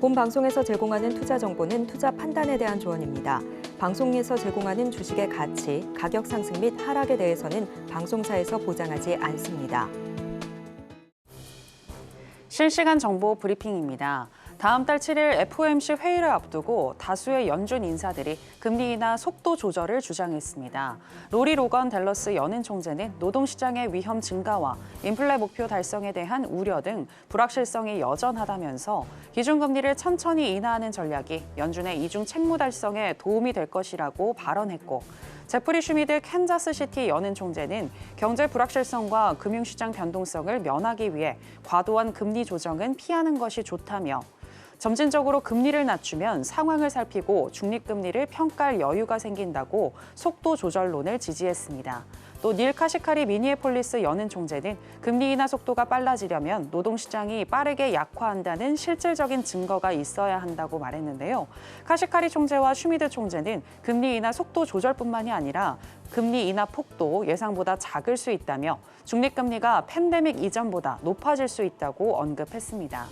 본 방송에서 제공하는 투자 정보는 투자 판단에 대한 조언입니다. 방송에서 제공하는 주식의 가치, 가격 상승 및 하락에 대해서는 방송사에서 보장하지 않습니다. 실시간 정보 브리핑입니다. 다음 달 7일 FOMC 회의를 앞두고 다수의 연준 인사들이 금리 인하 속도 조절을 주장했습니다. 로리 로건 댈러스 연은 총재는 노동시장의 위험 증가와 인플레 목표 달성에 대한 우려 등 불확실성이 여전하다면서 기준금리를 천천히 인하하는 전략이 연준의 이중 책무 달성에 도움이 될 것이라고 발언했고, 제프리 슈미드 캔자스시티 연은 총재는 경제 불확실성과 금융시장 변동성을 면하기 위해 과도한 금리 조정은 피하는 것이 좋다며, 점진적으로 금리를 낮추면 상황을 살피고 중립금리를 평가할 여유가 생긴다고 속도 조절론을 지지했습니다. 또 닐 카시카리 미니애폴리스 연은 총재는 금리 인하 속도가 빨라지려면 노동시장이 빠르게 약화한다는 실질적인 증거가 있어야 한다고 말했는데요. 카시카리 총재와 슈미드 총재는 금리 인하 속도 조절뿐만이 아니라 금리 인하 폭도 예상보다 작을 수 있다며 중립금리가 팬데믹 이전보다 높아질 수 있다고 언급했습니다.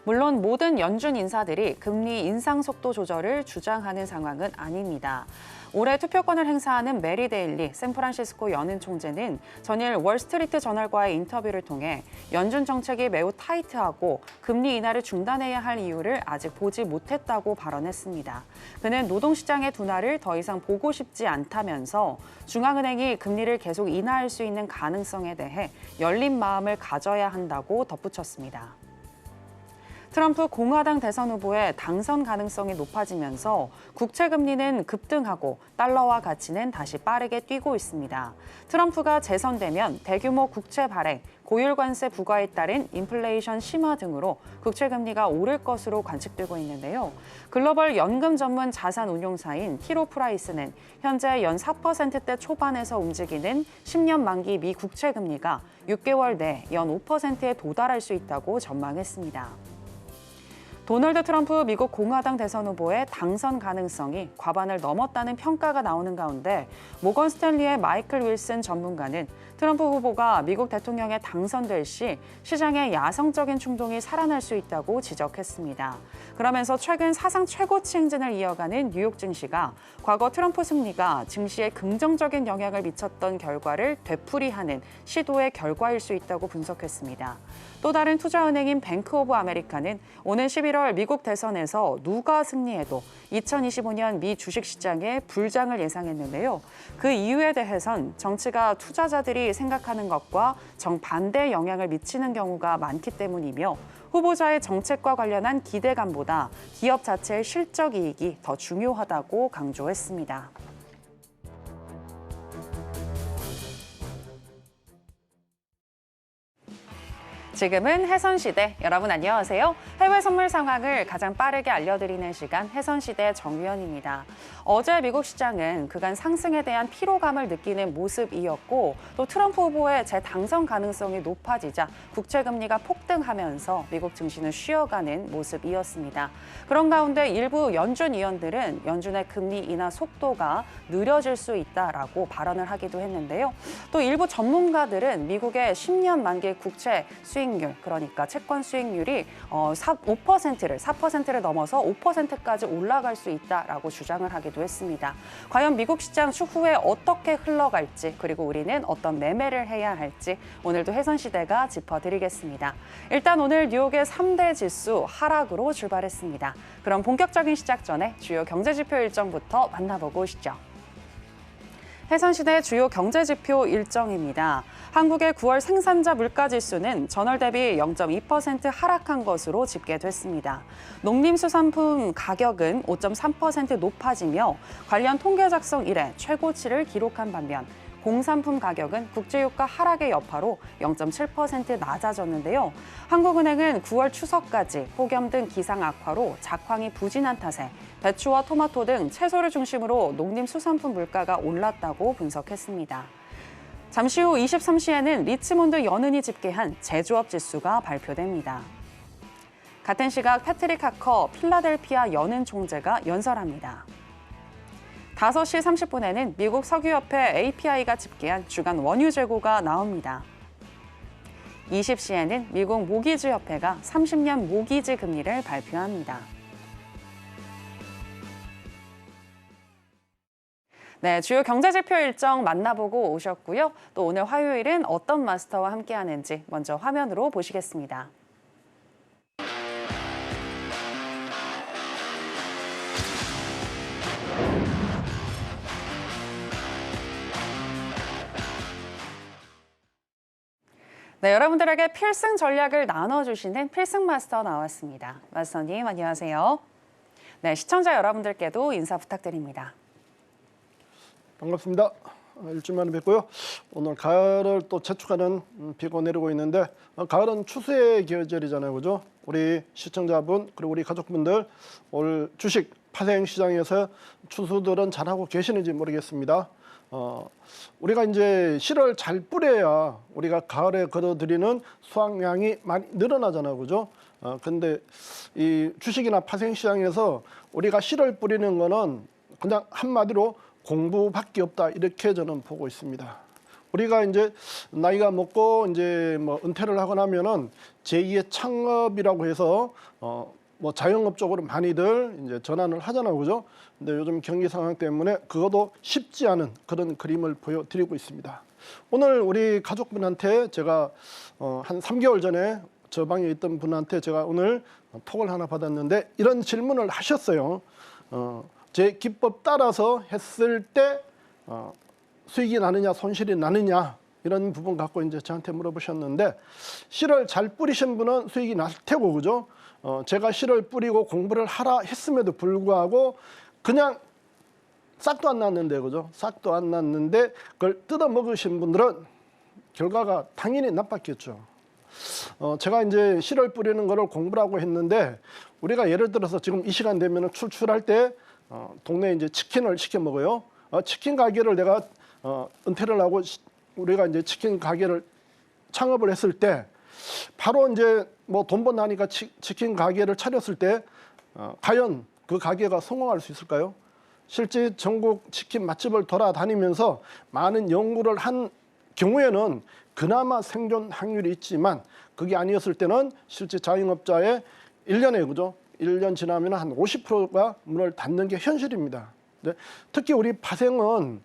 물론 모든 연준 인사들이 금리 인상 속도 조절을 주장하는 상황은 아닙니다. 올해 투표권을 행사하는 메리 데일리 샌프란시스코 연은 총재는 전일 월스트리트 저널과의 인터뷰를 통해 연준 정책이 매우 타이트하고 금리 인하를 중단해야 할 이유를 아직 보지 못했다고 발언했습니다. 그는 노동시장의 둔화를 더 이상 보고 싶지 않다면서 중앙은행이 금리를 계속 인하할 수 있는 가능성에 대해 열린 마음을 가져야 한다고 덧붙였습니다. 트럼프 공화당 대선 후보의 당선 가능성이 높아지면서 국채 금리는 급등하고 달러화 가치는 다시 빠르게 뛰고 있습니다. 트럼프가 재선되면 대규모 국채 발행, 고율 관세 부과에 따른 인플레이션 심화 등으로 국채 금리가 오를 것으로 관측되고 있는데요. 글로벌 연금 전문 자산 운용사인 티로 프라이스는 현재 연 4%대 초반에서 움직이는 10년 만기 미 국채 금리가 6개월 내 연 5%에 도달할 수 있다고 전망했습니다. 도널드 트럼프 미국 공화당 대선 후보의 당선 가능성이 과반을 넘었다는 평가가 나오는 가운데 모건 스탠리의 마이클 윌슨 전문가는 트럼프 후보가 미국 대통령에 당선될 시 시장의 야성적인 충동이 살아날 수 있다고 지적했습니다. 그러면서 최근 사상 최고치 행진을 이어가는 뉴욕 증시가 과거 트럼프 승리가 증시에 긍정적인 영향을 미쳤던 결과를 되풀이하는 시도의 결과일 수 있다고 분석했습니다. 또 다른 투자은행인 뱅크 오브 아메리카는 오는 11월 미국 대선에서 누가 승리해도 2025년 미 주식시장에 불장을 예상했는데요. 그 이유에 대해선 정치가 투자자들이 생각하는 것과 정반대 영향을 미치는 경우가 많기 때문이며 후보자의 정책과 관련한 기대감보다 기업 자체의 실적 이익이 더 중요하다고 강조했습니다. 지금은 해선시대, 여러분 안녕하세요. 해외 선물 상황을 가장 빠르게 알려드리는 시간 해선시대 정유현입니다. 어제 미국 시장은 그간 상승에 대한 피로감을 느끼는 모습이었고 또 트럼프 후보의 재당선 가능성이 높아지자 국채금리가 폭등하면서 미국 증시는 쉬어가는 모습이었습니다. 그런 가운데 일부 연준 위원들은 연준의 금리 인하 속도가 느려질 수 있다라고 발언을 하기도 했는데요. 또 일부 전문가들은 미국의 10년 만기 국채 수익률, 그러니까 채권 수익률이 4%를 넘어서 5%까지 올라갈 수 있다라고 주장을 하기도 했습니다. 과연 미국 시장 추후에 어떻게 흘러갈지, 그리고 우리는 어떤 매매를 해야 할지 오늘도 해선시대가 짚어드리겠습니다. 일단 오늘 뉴욕의 3대 지수 하락으로 출발했습니다. 그럼 본격적인 시작 전에 주요 경제지표 일정부터 만나보고 오시죠. 해선시대 주요 경제지표 일정입니다. 한국의 9월 생산자 물가지수는 전월 대비 0.2% 하락한 것으로 집계됐습니다. 농림수산품 가격은 5.3% 높아지며 관련 통계 작성 이래 최고치를 기록한 반면 공산품 가격은 국제유가 하락의 여파로 0.7% 낮아졌는데요. 한국은행은 9월 추석까지 폭염 등 기상 악화로 작황이 부진한 탓에 배추와 토마토 등 채소를 중심으로 농림수산품 물가가 올랐다고 분석했습니다. 잠시 후 23시에는 리치몬드 연은이 집계한 제조업 지수가 발표됩니다. 같은 시각 패트릭 하커 필라델피아 연은 총재가 연설합니다. 5시 30분에는 미국 석유협회 API가 집계한 주간 원유 재고가 나옵니다. 20시에는 미국 모기지협회가 30년 모기지 금리를 발표합니다. 네, 주요 경제지표 일정 만나보고 오셨고요. 또 오늘 화요일은 어떤 마스터와 함께하는지 먼저 화면으로 보시겠습니다. 네, 여러분들에게 필승 전략을 나눠주시는 필승 마스터 나왔습니다. 마스터님, 안녕하세요. 네, 시청자 여러분들께도 인사 부탁드립니다. 반갑습니다. 일주일 만에 뵙고요. 오늘 가을을 또 재촉하는 비가 내리고 있는데 가을은 추수의 계절이잖아요, 그죠? 우리 시청자분 그리고 우리 가족분들 올 주식 파생 시장에서 추수들은 잘하고 계시는지 모르겠습니다. 우리가 이제 씨를 잘 뿌려야 우리가 가을에 거둬들이는 수확량이 많이 늘어나잖아요, 그죠? 근데 이 주식이나 파생 시장에서 우리가 씨를 뿌리는 거는 그냥 한마디로 공부밖에 없다, 이렇게 저는 보고 있습니다. 우리가 이제 나이가 먹고 이제 뭐 은퇴를 하고 나면은 제2의 창업이라고 해서 뭐 자영업 쪽으로 많이들 이제 전환을 하잖아요, 그죠? 근데 요즘 경기 상황 때문에 그것도 쉽지 않은 그런 그림을 보여드리고 있습니다. 오늘 우리 가족분한테 제가 한 3개월 전에 저 방에 있던 분한테 제가 오늘 톡을 하나 받았는데 이런 질문을 하셨어요. 제 기법 따라서 했을 때 수익이 나느냐 손실이 나느냐, 이런 부분 갖고 이제 저한테 물어보셨는데, 씨를 잘 뿌리신 분은 수익이 날 테고, 그죠? 제가 씨를 뿌리고 공부를 하라 했음에도 불구하고 그냥 싹도 안 났는데, 그죠? 싹도 안 났는데 그걸 뜯어 먹으신 분들은 결과가 당연히 나빴겠죠. 제가 이제 씨를 뿌리는 거를 공부라고 했는데, 우리가 예를 들어서 지금 이 시간 되면 출출할 때 동네에 이제 치킨을 시켜 먹어요. 치킨 가게를 내가 은퇴를 하고 우리가 이제 치킨 가게를 창업을 했을 때 바로 이제 뭐 돈 번다니까 치킨 가게를 차렸을 때 과연 그 가게가 성공할 수 있을까요? 실제 전국 치킨 맛집을 돌아다니면서 많은 연구를 한 경우에는 그나마 생존 확률이 있지만, 그게 아니었을 때는 실제 자영업자의 1년에, 그죠? 1년 지나면 한 50%가 문을 닫는 게 현실입니다. 네. 특히 우리 파생은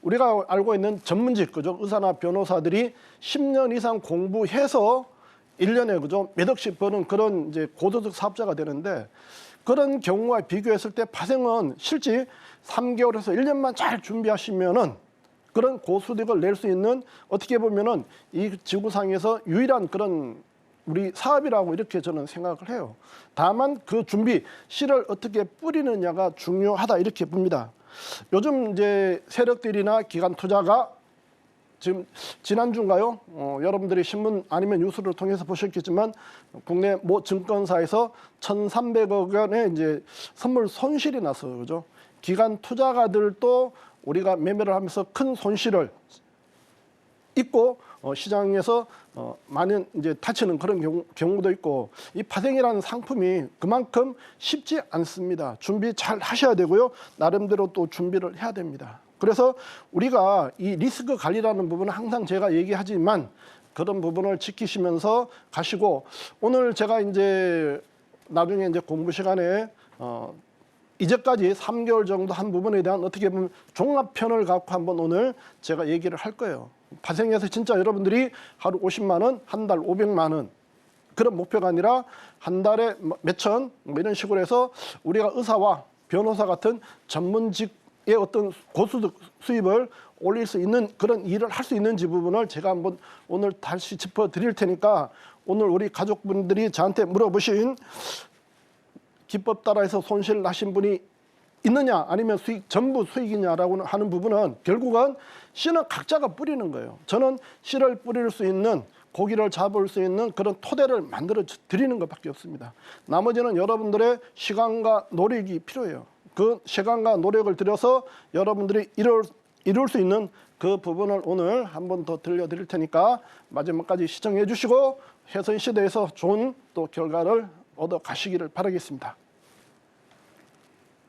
우리가 알고 있는 전문직, 그죠? 의사나 변호사들이 10년 이상 공부해서 1년에, 그죠? 몇 억씩 버는 그런 이제 고소득 사업자가 되는데, 그런 경우와 비교했을 때 파생은 실제 3개월에서 1년만 잘 준비하시면은 그런 고소득을 낼 수 있는, 어떻게 보면은 이 지구상에서 유일한 그런 우리 사업이라고 이렇게 저는 생각을 해요. 다만 그 준비, 씨를 어떻게 뿌리느냐가 중요하다, 이렇게 봅니다. 요즘 이제 세력들이나 기관 투자가 지금 지난주인가요? 여러분들이 신문 아니면 뉴스를 통해서 보셨겠지만 국내 모 증권사에서 1,300억 원의 이제 선물 손실이 났어요, 그죠? 기관 투자가들도 우리가 매매를 하면서 큰 손실을 있고 시장에서 많은 이제 다치는 그런 경우도 있고, 이 파생이라는 상품이 그만큼 쉽지 않습니다. 준비 잘 하셔야 되고요. 나름대로 또 준비를 해야 됩니다. 그래서 우리가 이 리스크 관리라는 부분은 항상 제가 얘기하지만 그런 부분을 지키시면서 가시고, 오늘 제가 이제 나중에 이제 공부 시간에 이제까지 3개월 정도 한 부분에 대한 어떻게 보면 종합편을 갖고 한번 오늘 제가 얘기를 할 거예요. 파생해서 진짜 여러분들이 하루 50만 원, 한 달 500만 원, 그런 목표가 아니라 한 달에 몇천 뭐 이런 식으로 해서 우리가 의사와 변호사 같은 전문직의 어떤 고소득 수입을 올릴 수 있는 그런 일을 할 수 있는지 부분을 제가 한번 오늘 다시 짚어 드릴 테니까, 오늘 우리 가족분들이 저한테 물어보신 기법 따라해서 손실 나신 분이 있느냐, 아니면 수익 전부 수익이냐라고 하는 부분은 결국은 씨는 각자가 뿌리는 거예요. 저는 씨를 뿌릴 수 있는, 고기를 잡을 수 있는 그런 토대를 만들어 드리는 것밖에 없습니다. 나머지는 여러분들의 시간과 노력이 필요해요. 그 시간과 노력을 들여서 여러분들이 이룰 수 있는 그 부분을 오늘 한 번 더 들려드릴 테니까 마지막까지 시청해 주시고 해선 시대에서 좋은 또 결과를 얻어 가시기를 바라겠습니다.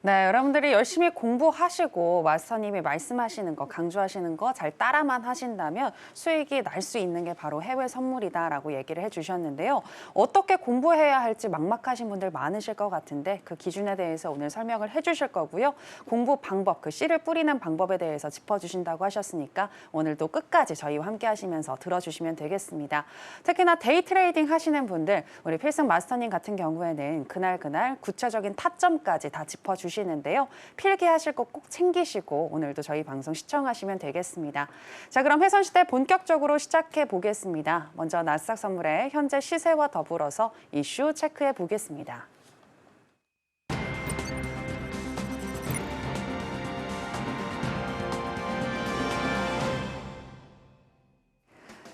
네, 여러분들이 열심히 공부하시고 마스터님이 말씀하시는 거, 강조하시는 거 잘 따라만 하신다면 수익이 날 수 있는 게 바로 해외 선물이다라고 얘기를 해주셨는데요. 어떻게 공부해야 할지 막막하신 분들 많으실 것 같은데 그 기준에 대해서 오늘 설명을 해주실 거고요. 공부 방법, 그 씨를 뿌리는 방법에 대해서 짚어주신다고 하셨으니까 오늘도 끝까지 저희와 함께 하시면서 들어주시면 되겠습니다. 특히나 데이 트레이딩 하시는 분들, 우리 필승 마스터님 같은 경우에는 그날 구체적인 타점까지 다 짚어주시는데요. 필기하실 거 꼭 챙기시고 오늘도 저희 방송 시청하시면 되겠습니다. 자, 그럼 회선시대 본격적으로 시작해 보겠습니다. 먼저 나스닥 선물의 현재 시세와 더불어서 이슈 체크해 보겠습니다.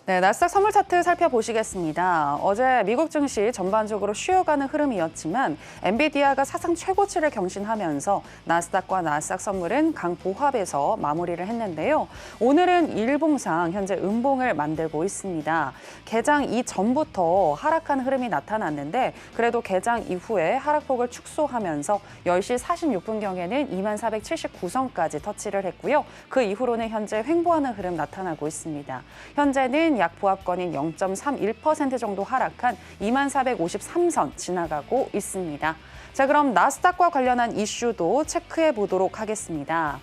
네, 나스닥 선물 차트 살펴보시겠습니다. 어제 미국 증시 전반적으로 쉬어가는 흐름이었지만 엔비디아가 사상 최고치를 경신하면서 나스닥과 나스닥 선물은 강보합에서 마무리를 했는데요. 오늘은 일봉상 현재 음봉을 만들고 있습니다. 개장 이전부터 하락한 흐름이 나타났는데 그래도 개장 이후에 하락폭을 축소하면서 10시 46분경에는 2479선까지 터치를 했고요. 그 이후로는 현재 횡보하는 흐름 나타나고 있습니다. 현재는 약 보합권인 0.31% 정도 하락한 2453선 지나가고 있습니다. 자, 그럼 나스닥과 관련한 이슈도 체크해 보도록 하겠습니다.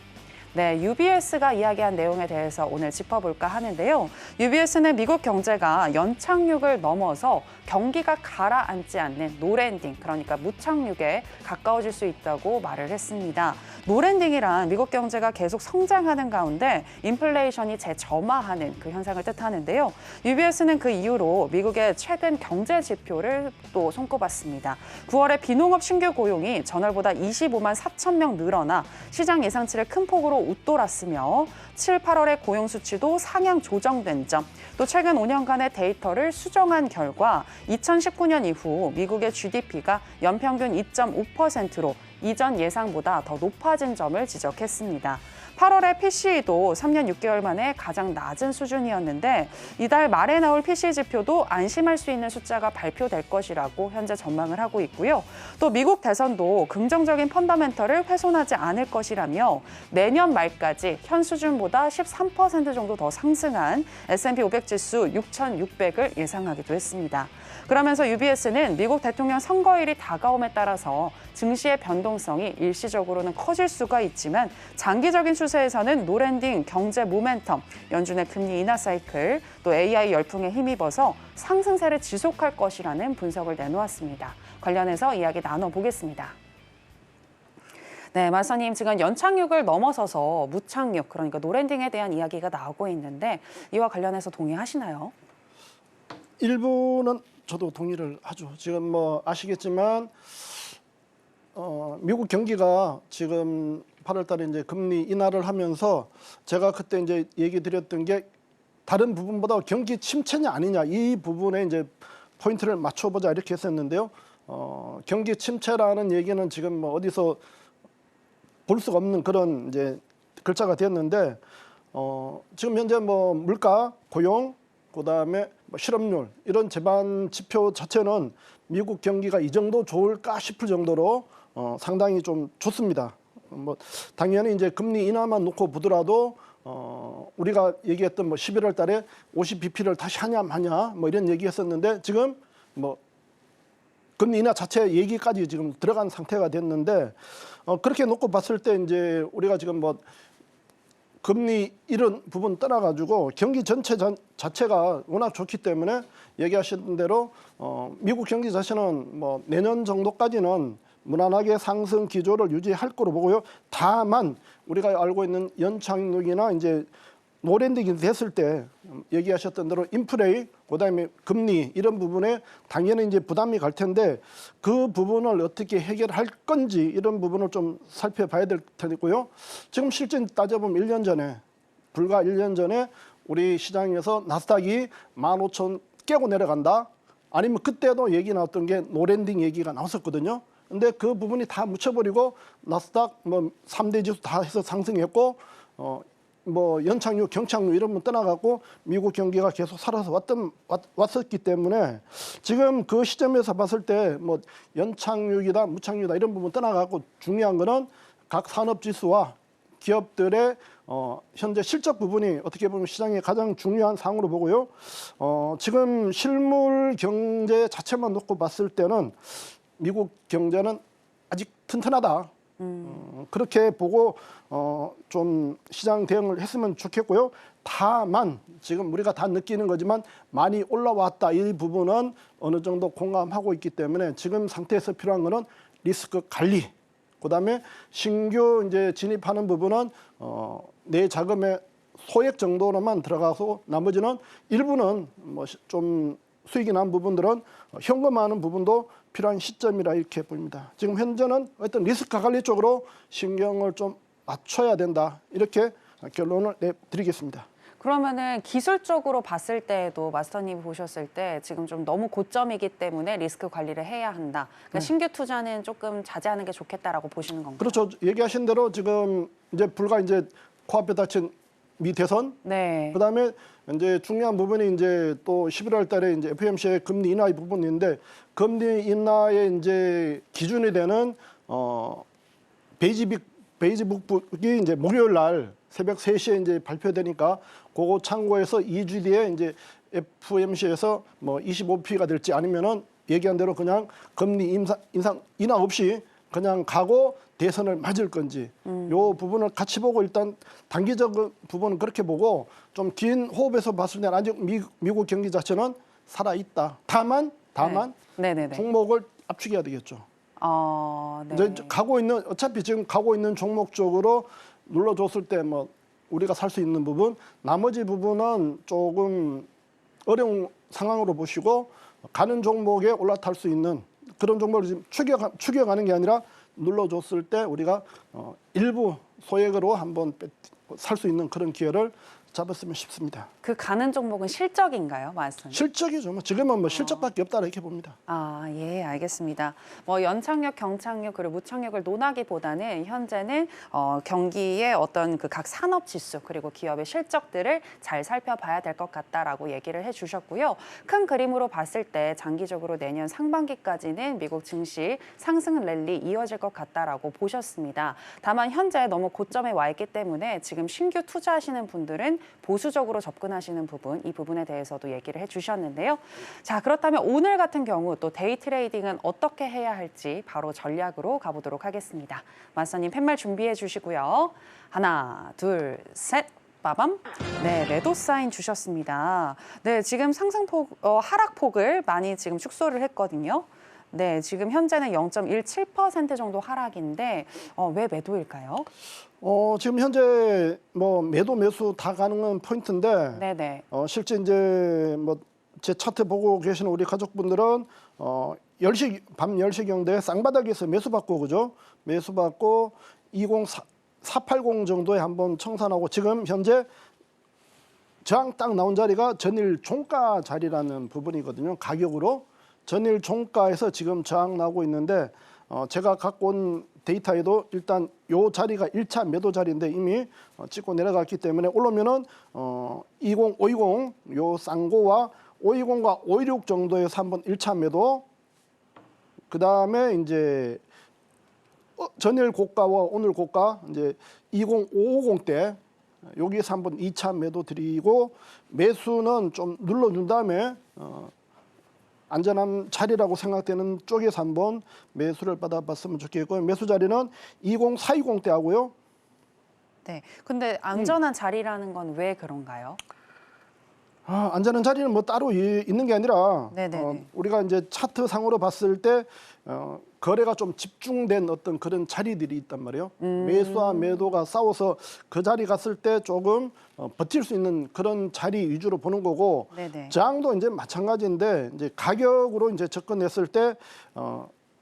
네, UBS가 이야기한 내용에 대해서 오늘 짚어볼까 하는데요. UBS는 미국 경제가 연착륙을 넘어서 경기가 가라앉지 않는 노랜딩, 그러니까 무착륙에 가까워질 수 있다고 말을 했습니다. 노랜딩이란 미국 경제가 계속 성장하는 가운데 인플레이션이 재점화하는 그 현상을 뜻하는데요. UBS는 그 이후로 미국의 최근 경제 지표를 또 손꼽았습니다. 9월에 비농업 신규 고용이 전월보다 25만 4천 명 늘어나 시장 예상치를 큰 폭으로 웃돌았으며 7, 8월의 고용 수치도 상향 조정된 점, 또 최근 5년간의 데이터를 수정한 결과 2019년 이후 미국의 GDP가 연평균 2.5%로 이전 예상보다 더 높아진 점을 지적했습니다. 8월의 PCE도 3년 6개월 만에 가장 낮은 수준이었는데 이달 말에 나올 PCE 지표도 안심할 수 있는 숫자가 발표될 것이라고 현재 전망을 하고 있고요. 또 미국 대선도 긍정적인 펀더멘털을 훼손하지 않을 것이라며 내년 말까지 현 수준보다 13% 정도 더 상승한 S&P 500 지수 6,600을 예상하기도 했습니다. 그러면서 UBS는 미국 대통령 선거일이 다가옴에 따라서 증시의 변동성이 일시적으로는 커질 수가 있지만 장기적인 추세에서는 노랜딩, 경제 모멘텀, 연준의 금리 인하 사이클, 또 AI 열풍에 힘입어서 상승세를 지속할 것이라는 분석을 내놓았습니다. 관련해서 이야기 나눠보겠습니다. 네, 마스터님, 지금 연착륙을 넘어서서 무착륙, 그러니까 노랜딩에 대한 이야기가 나오고 있는데 이와 관련해서 동의하시나요? 일부는 저도 동의를 하죠. 지금 뭐 아시겠지만 미국 경기가 지금 8월 달에 이제 금리 인하를 하면서 제가 그때 이제 얘기 드렸던 게 다른 부분보다 경기 침체냐 아니냐 이 부분에 이제 포인트를 맞춰보자 이렇게 했었는데요. 경기 침체라는 얘기는 지금 뭐 어디서 볼 수가 없는 그런 이제 글자가 되었는데 지금 현재 뭐 물가, 고용, 그다음에 뭐 실업률 이런 제반 지표 자체는 미국 경기가 이 정도 좋을까 싶을 정도로 상당히 좀 좋습니다. 뭐 당연히 이제 금리 인하만 놓고 보더라도 우리가 얘기했던 뭐 11월 달에 50bp를 다시 하냐 마냐 뭐 이런 얘기했었는데 지금 뭐 금리 인하 자체 얘기까지 지금 들어간 상태가 됐는데 그렇게 놓고 봤을 때 이제 우리가 지금 뭐 금리 이런 부분 떠나가지고 경기 전체 자체가 워낙 좋기 때문에 얘기하신 대로 미국 경기 자체는 뭐 내년 정도까지는 무난하게 상승 기조를 유지할 거로 보고요. 다만 우리가 알고 있는 연착륙이나 이제 노랜딩이 됐을 때 얘기하셨던 대로 인플레이, 그다음에 금리 이런 부분에 당연히 이제 부담이 갈 텐데 그 부분을 어떻게 해결할 건지 이런 부분을 좀 살펴봐야 될 테고요. 지금 실제 따져보면 1년 전에 불과 1년 전에 우리 시장에서 나스닥이 15,000 깨고 내려간다. 아니면 그때도 얘기 나왔던 게 노랜딩 얘기가 나왔었거든요. 근데 그 부분이 다 묻혀버리고 나스닥 뭐 3대 지수 다 해서 상승했고 뭐 연착륙, 경착륙 이런 분 떠나가고 미국 경기가 계속 살아서 왔었기 때문에 지금 그 시점에서 봤을 때 뭐 연착륙이다, 무착륙이다 이런 부분 떠나가고 중요한 거는 각 산업 지수와 기업들의 현재 실적 부분이 어떻게 보면 시장의 가장 중요한 사항으로 보고요. 지금 실물 경제 자체만 놓고 봤을 때는 미국 경제는 아직 튼튼하다. 그렇게 보고 좀 시장 대응을 했으면 좋겠고요. 다만 지금 우리가 다 느끼는 거지만 많이 올라왔다 이 부분은 어느 정도 공감하고 있기 때문에 지금 상태에서 필요한 거는 리스크 관리. 그다음에 신규 이제 진입하는 부분은 내 자금의 소액 정도로만 들어가서 나머지는 일부는 뭐 좀 수익이 난 부분들은 현금화하는 부분도 필요한 시점이라 이렇게 보입니다. 지금 현재는 어떤 리스크 관리 쪽으로 신경을 좀 맞춰야 된다. 이렇게 결론을 내드리겠습니다. 그러면은 기술적으로 봤을 때에도 마스터님 보셨을 때 지금 좀 너무 고점이기 때문에 리스크 관리를 해야 한다. 그러니까 신규 투자는 조금 자제하는 게 좋겠다라고 보시는 건가요? 그렇죠. 얘기하신 대로 지금 이제 불과 이제 코앞에 닥친 미 대선, 네. 그다음에 이제 중요한 부분이 이제 또 11월 달에 이제 FOMC의 금리 인하 부분인데 금리 인하의 이제 기준이 되는 베이지북이 이제 목요일 날 새벽 3시에 이제 발표되니까 그거 참고해서 2주 뒤에 이제 FOMC에서 뭐 25p가 될지 아니면은 얘기한 대로 그냥 금리 인하 없이 그냥 가고 대선을 맞을 건지 요 부분을 같이 보고 일단 단기적 부분은 그렇게 보고 좀 긴 호흡에서 봤을 때는 아직 미국 경기 자체는 살아 있다. 다만 네. 종목을 압축해야 되겠죠. 네. 이제 가고 있는 어차피 지금 가고 있는 종목 쪽으로 눌러줬을 때 뭐 우리가 살 수 있는 부분, 나머지 부분은 조금 어려운 상황으로 보시고 가는 종목에 올라탈 수 있는 그런 종목을 지금 추격하는 게 아니라 눌러줬을 때 우리가 일부 소액으로 한번 살 수 있는 그런 기회를 잡았으면 싶습니다. 그 가는 종목은 실적인가요, 마스터님? 실적이죠. 뭐 지금은 뭐 실적밖에 없다 이렇게 봅니다. 예, 알겠습니다. 뭐 연착륙, 경착륙 그리고 무착륙을 논하기보다는 현재는 경기의 어떤 그 각 산업 지수 그리고 기업의 실적들을 잘 살펴봐야 될 것 같다라고 얘기를 해주셨고요. 큰 그림으로 봤을 때 장기적으로 내년 상반기까지는 미국 증시 상승 랠리 이어질 것 같다라고 보셨습니다. 다만 현재 너무 고점에 와 있기 때문에 지금 신규 투자하시는 분들은 보수적으로 접근하시는 부분, 이 부분에 대해서도 얘기를 해주셨는데요. 자, 그렇다면 오늘 같은 경우 또 데이 트레이딩은 어떻게 해야 할지 바로 전략으로 가보도록 하겠습니다. 마스터님 팻말 준비해 주시고요. 하나, 둘, 셋. 빠밤. 네, 매도 사인 주셨습니다. 네, 지금 하락폭을 많이 지금 축소를 했거든요. 네, 지금 현재는 0.17% 정도 하락인데 왜 매도일까요? 지금 현재 뭐 매도 매수 다 가능한 포인트인데 네네. 실제 이제 뭐 제 차트 보고 계시는 우리 가족분들은 밤 10시 경대에 쌍바닥에서 매수받고 그죠? 매수받고 480 정도에 한번 청산하고 지금 현재 저항 딱 나온 자리가 전일 종가 자리라는 부분이거든요. 가격으로 전일 종가에서 지금 저항 나오고 있는데 제가 갖고 온 데이터에도 일단 요 자리가 1차 매도 자리인데 이미 찍고 내려갔기 때문에 올라오면은 520 요 쌍고와 520과 516 정도에서 한번 1차 매도, 그 다음에 이제 전일 고가와 오늘 고가 이제 20550대 여기에서 한번 2차 매도 드리고 매수는 좀 눌러준 다음에 안전한 자리라고 생각되는 쪽에서 한번 매수를 받아봤으면 좋겠고요. 매수 자리는 20420대 하고요. 네. 근데 안전한 자리라는 건 왜 그런가요? 안전한 자리는 뭐 따로 있는 게 아니라 우리가 이제 차트 상으로 봤을 때 거래가 좀 집중된 어떤 그런 자리들이 있단 말이에요. 매수와 매도가 싸워서 그 자리 갔을 때 조금 버틸 수 있는 그런 자리 위주로 보는 거고 저항도 이제 마찬가지인데 이제 가격으로 이제 접근했을 때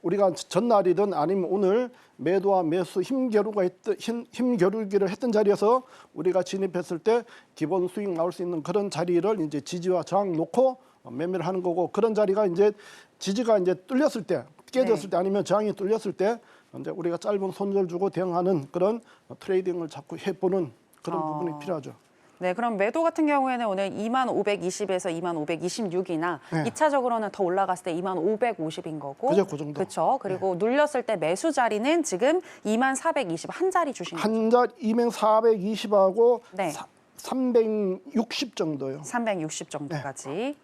우리가 전날이든 아니면 오늘 매도와 매수 힘겨루기를 했던 자리에서 우리가 진입했을 때 기본 수익 나올 수 있는 그런 자리를 이제 지지와 저항 놓고 매매를 하는 거고 그런 자리가 이제 지지가 이제 뚫렸을 때 깨졌을 때 아니면 저항이 뚫렸을 때 이제 우리가 짧은 손절 주고 대응하는 그런 트레이딩을 자꾸 해보는 그런 부분이 필요하죠. 네, 그럼 매도 같은 경우에는 오늘 2520에서 2526이나 네. 2차적으로는 더 올라갔을 때 2550인 거고. 그죠, 그 정도. 그렇죠. 그리고 눌렸을 때 매수 자리는 지금 2420 한 자리 주신 거죠. 한자 2420하고 네. 360 정도요. 360 정도까지.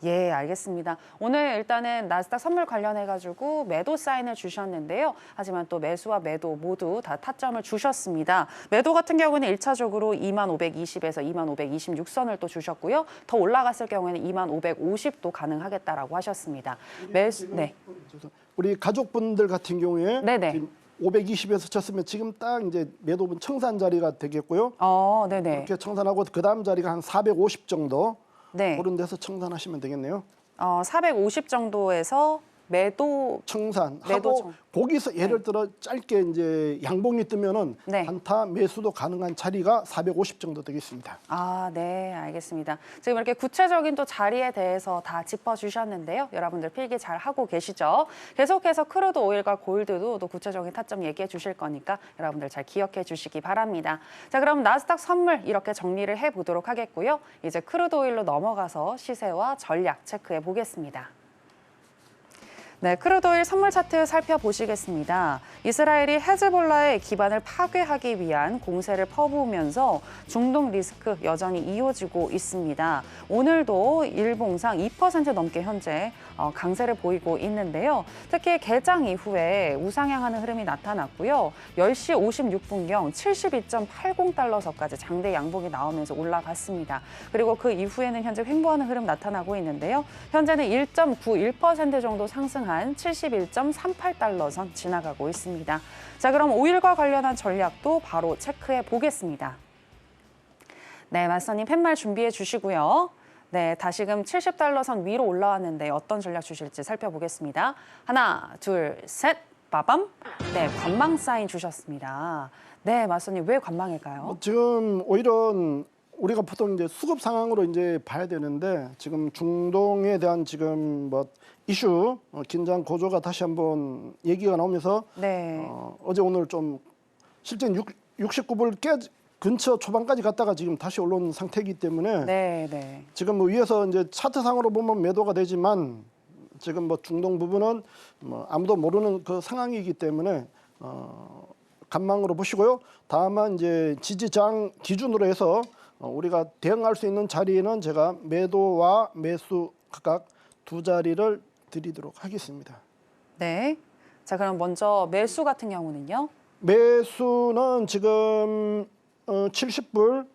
예, 알겠습니다. 오늘 일단은 나스닥 선물 관련해가지고 매도 사인을 주셨는데요. 하지만 또 매수와 매도 모두 다 타점을 주셨습니다. 매도 같은 경우는 1차적으로 2520에서 2526선을 또 주셨고요. 더 올라갔을 경우에는 2550도 가능하겠다라고 하셨습니다. 네. 우리 가족분들 같은 경우에 네네. 지금 520에서 쳤으면 지금 딱 이제 매도분 청산 자리가 되겠고요. 네네. 이렇게 청산하고 그 다음 자리가 한 450 정도 네. 그런 데서 청산하시면 되겠네요. 450 정도에서 매도 청산하고 매도 거기서 예를 들어 짧게 이제 양봉이 뜨면은 네. 단타 매수도 가능한 자리가 450 정도 되겠습니다. 네, 알겠습니다. 지금 이렇게 구체적인 또 자리에 대해서 다 짚어주셨는데요. 여러분들 필기 잘 하고 계시죠? 계속해서 크루드 오일과 골드도 또 구체적인 타점 얘기해 주실 거니까 여러분들 잘 기억해 주시기 바랍니다. 자, 그럼 나스닥 선물 이렇게 정리를 해보도록 하겠고요. 이제 크루드 오일로 넘어가서 시세와 전략 체크해 보겠습니다. 네, 크루드오일 선물 차트 살펴보시겠습니다. 이스라엘이 헤즈볼라의 기반을 파괴하기 위한 공세를 퍼부으면서 중동 리스크 여전히 이어지고 있습니다. 오늘도 일봉상 2% 넘게 현재 강세를 보이고 있는데요. 특히 개장 이후에 우상향하는 흐름이 나타났고요. 10시 56분경 72.80달러서까지 장대 양봉이 나오면서 올라갔습니다. 그리고 그 이후에는 현재 횡보하는 흐름 나타나고 있는데요. 현재는 1.91% 정도 상승한 71.38달러 선 지나가고 있습니다. 자, 그럼 오일과 관련한 전략도 바로 체크해 보겠습니다. 네, 맞선님 팻말 준비해 주시고요. 네, 다시금 70달러 선 위로 올라왔는데 어떤 전략 주실지 살펴보겠습니다. 하나, 둘, 셋, 빠밤. 네, 관망 사인 주셨습니다. 네, 맞선님 왜 관망일까요? 지금 오히려 우리가 보통 이제 수급 상황으로 이제 봐야 되는데 지금 중동에 대한 지금 뭐 이슈 긴장 고조가 다시 한번 얘기가 나오면서 네. 어제 오늘 좀 실제 69불 근처 초반까지 갔다가 지금 다시 올라온 상태이기 때문에 네. 지금 뭐 위에서 이제 차트상으로 보면 매도가 되지만 지금 뭐 중동 부분은 뭐 아무도 모르는 그 상황이기 때문에 관망으로 보시고요. 다만 이제 지지장 기준으로 해서 우리가 대응할 수 있는 자리는 제가 매도와 매수 각각 두 자리를 드리도록 하겠습니다. 네. 자, 그럼 먼저 매수 같은 경우는요? 매수는 지금 70불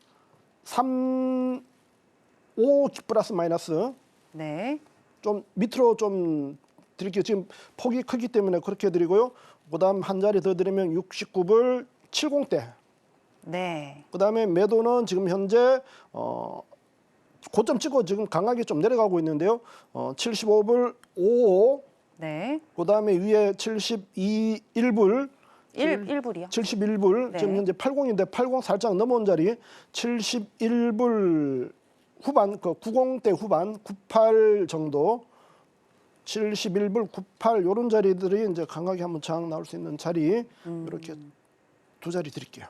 35 플러스 마이너스 네. 좀 밑으로 좀 드릴게요. 지금 폭이 크기 때문에 그렇게 드리고요. 그다음 한 자리 더 드리면 69불 70대. 네. 그다음에 매도는 지금 현재 고점 찍고 지금 강하게 좀 내려가고 있는데요. 75불 55. 네. 그다음에 위에 72불 1불이요? 71불. 네. 지금 현재 80인데 80 살짝 넘어온 자리 71불 후반 그 90대 후반 98 정도 71불 98 이런 자리들이 이제 강하게 한번 장 나올 수 있는 자리 이렇게 두 자리 드릴게요.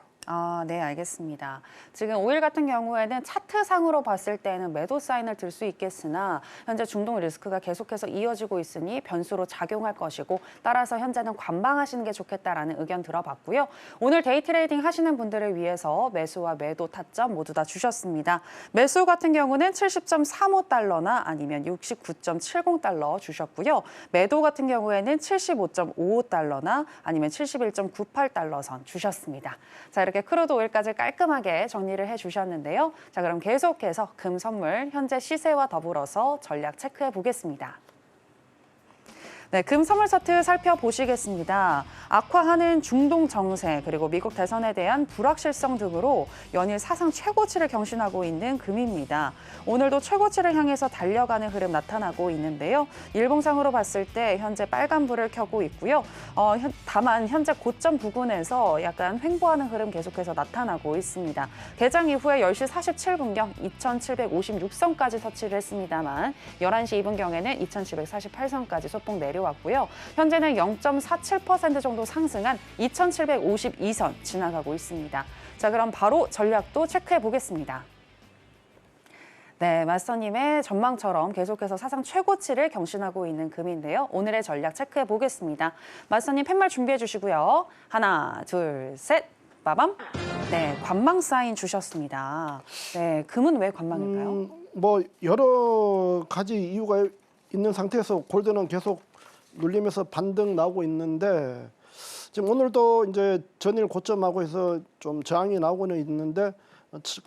네, 알겠습니다. 지금 오일 같은 경우에는 차트상으로 봤을 때는 매도 사인을 들 수 있겠으나 현재 중동 리스크가 계속해서 이어지고 있으니 변수로 작용할 것이고 따라서 현재는 관망하시는 게 좋겠다라는 의견 들어봤고요. 오늘 데이 트레이딩 하시는 분들을 위해서 매수와 매도 타점 모두 다 주셨습니다. 매수 같은 경우는 70.35달러나 아니면 69.70달러 주셨고요. 매도 같은 경우에는 75.55달러나 아니면 71.98달러 선 주셨습니다. 자, 이렇게 크루드 오일까지 깔끔하게 정리를 해주셨는데요. 자, 그럼 계속해서 금 선물 현재 시세와 더불어서 전략 체크해 보겠습니다. 네, 금 선물 차트 살펴보시겠습니다. 악화하는 중동 정세 그리고 미국 대선에 대한 불확실성 등으로 연일 사상 최고치를 경신하고 있는 금입니다. 오늘도 최고치를 향해서 달려가는 흐름 나타나고 있는데요. 일봉상으로 봤을 때 현재 빨간불을 켜고 있고요. 다만 현재 고점 부근에서 약간 횡보하는 흐름 계속해서 나타나고 있습니다. 개장 이후에 10시 47분경 2756선까지 터치를 했습니다만 11시 2분경에는 2748선까지 소폭 내려 내려왔고요. 현재는 0.47% 정도 상승한 2,752선 지나가고 있습니다. 자, 그럼 바로 전략도 체크해 보겠습니다. 네, 마스터님의 전망처럼 계속해서 사상 최고치를 경신하고 있는 금인데요. 오늘의 전략 체크해 보겠습니다. 마스터님 팻말 준비해 주시고요. 하나, 둘, 셋, 빠밤. 네, 관망 사인 주셨습니다. 네, 금은 왜 관망일까요? 뭐 여러 가지 이유가 있는 상태에서 골드는 계속 눌리면서 반등 나오고 있는데 지금 오늘도 이제 전일 고점하고 해서 좀 저항이 나오고는 있는데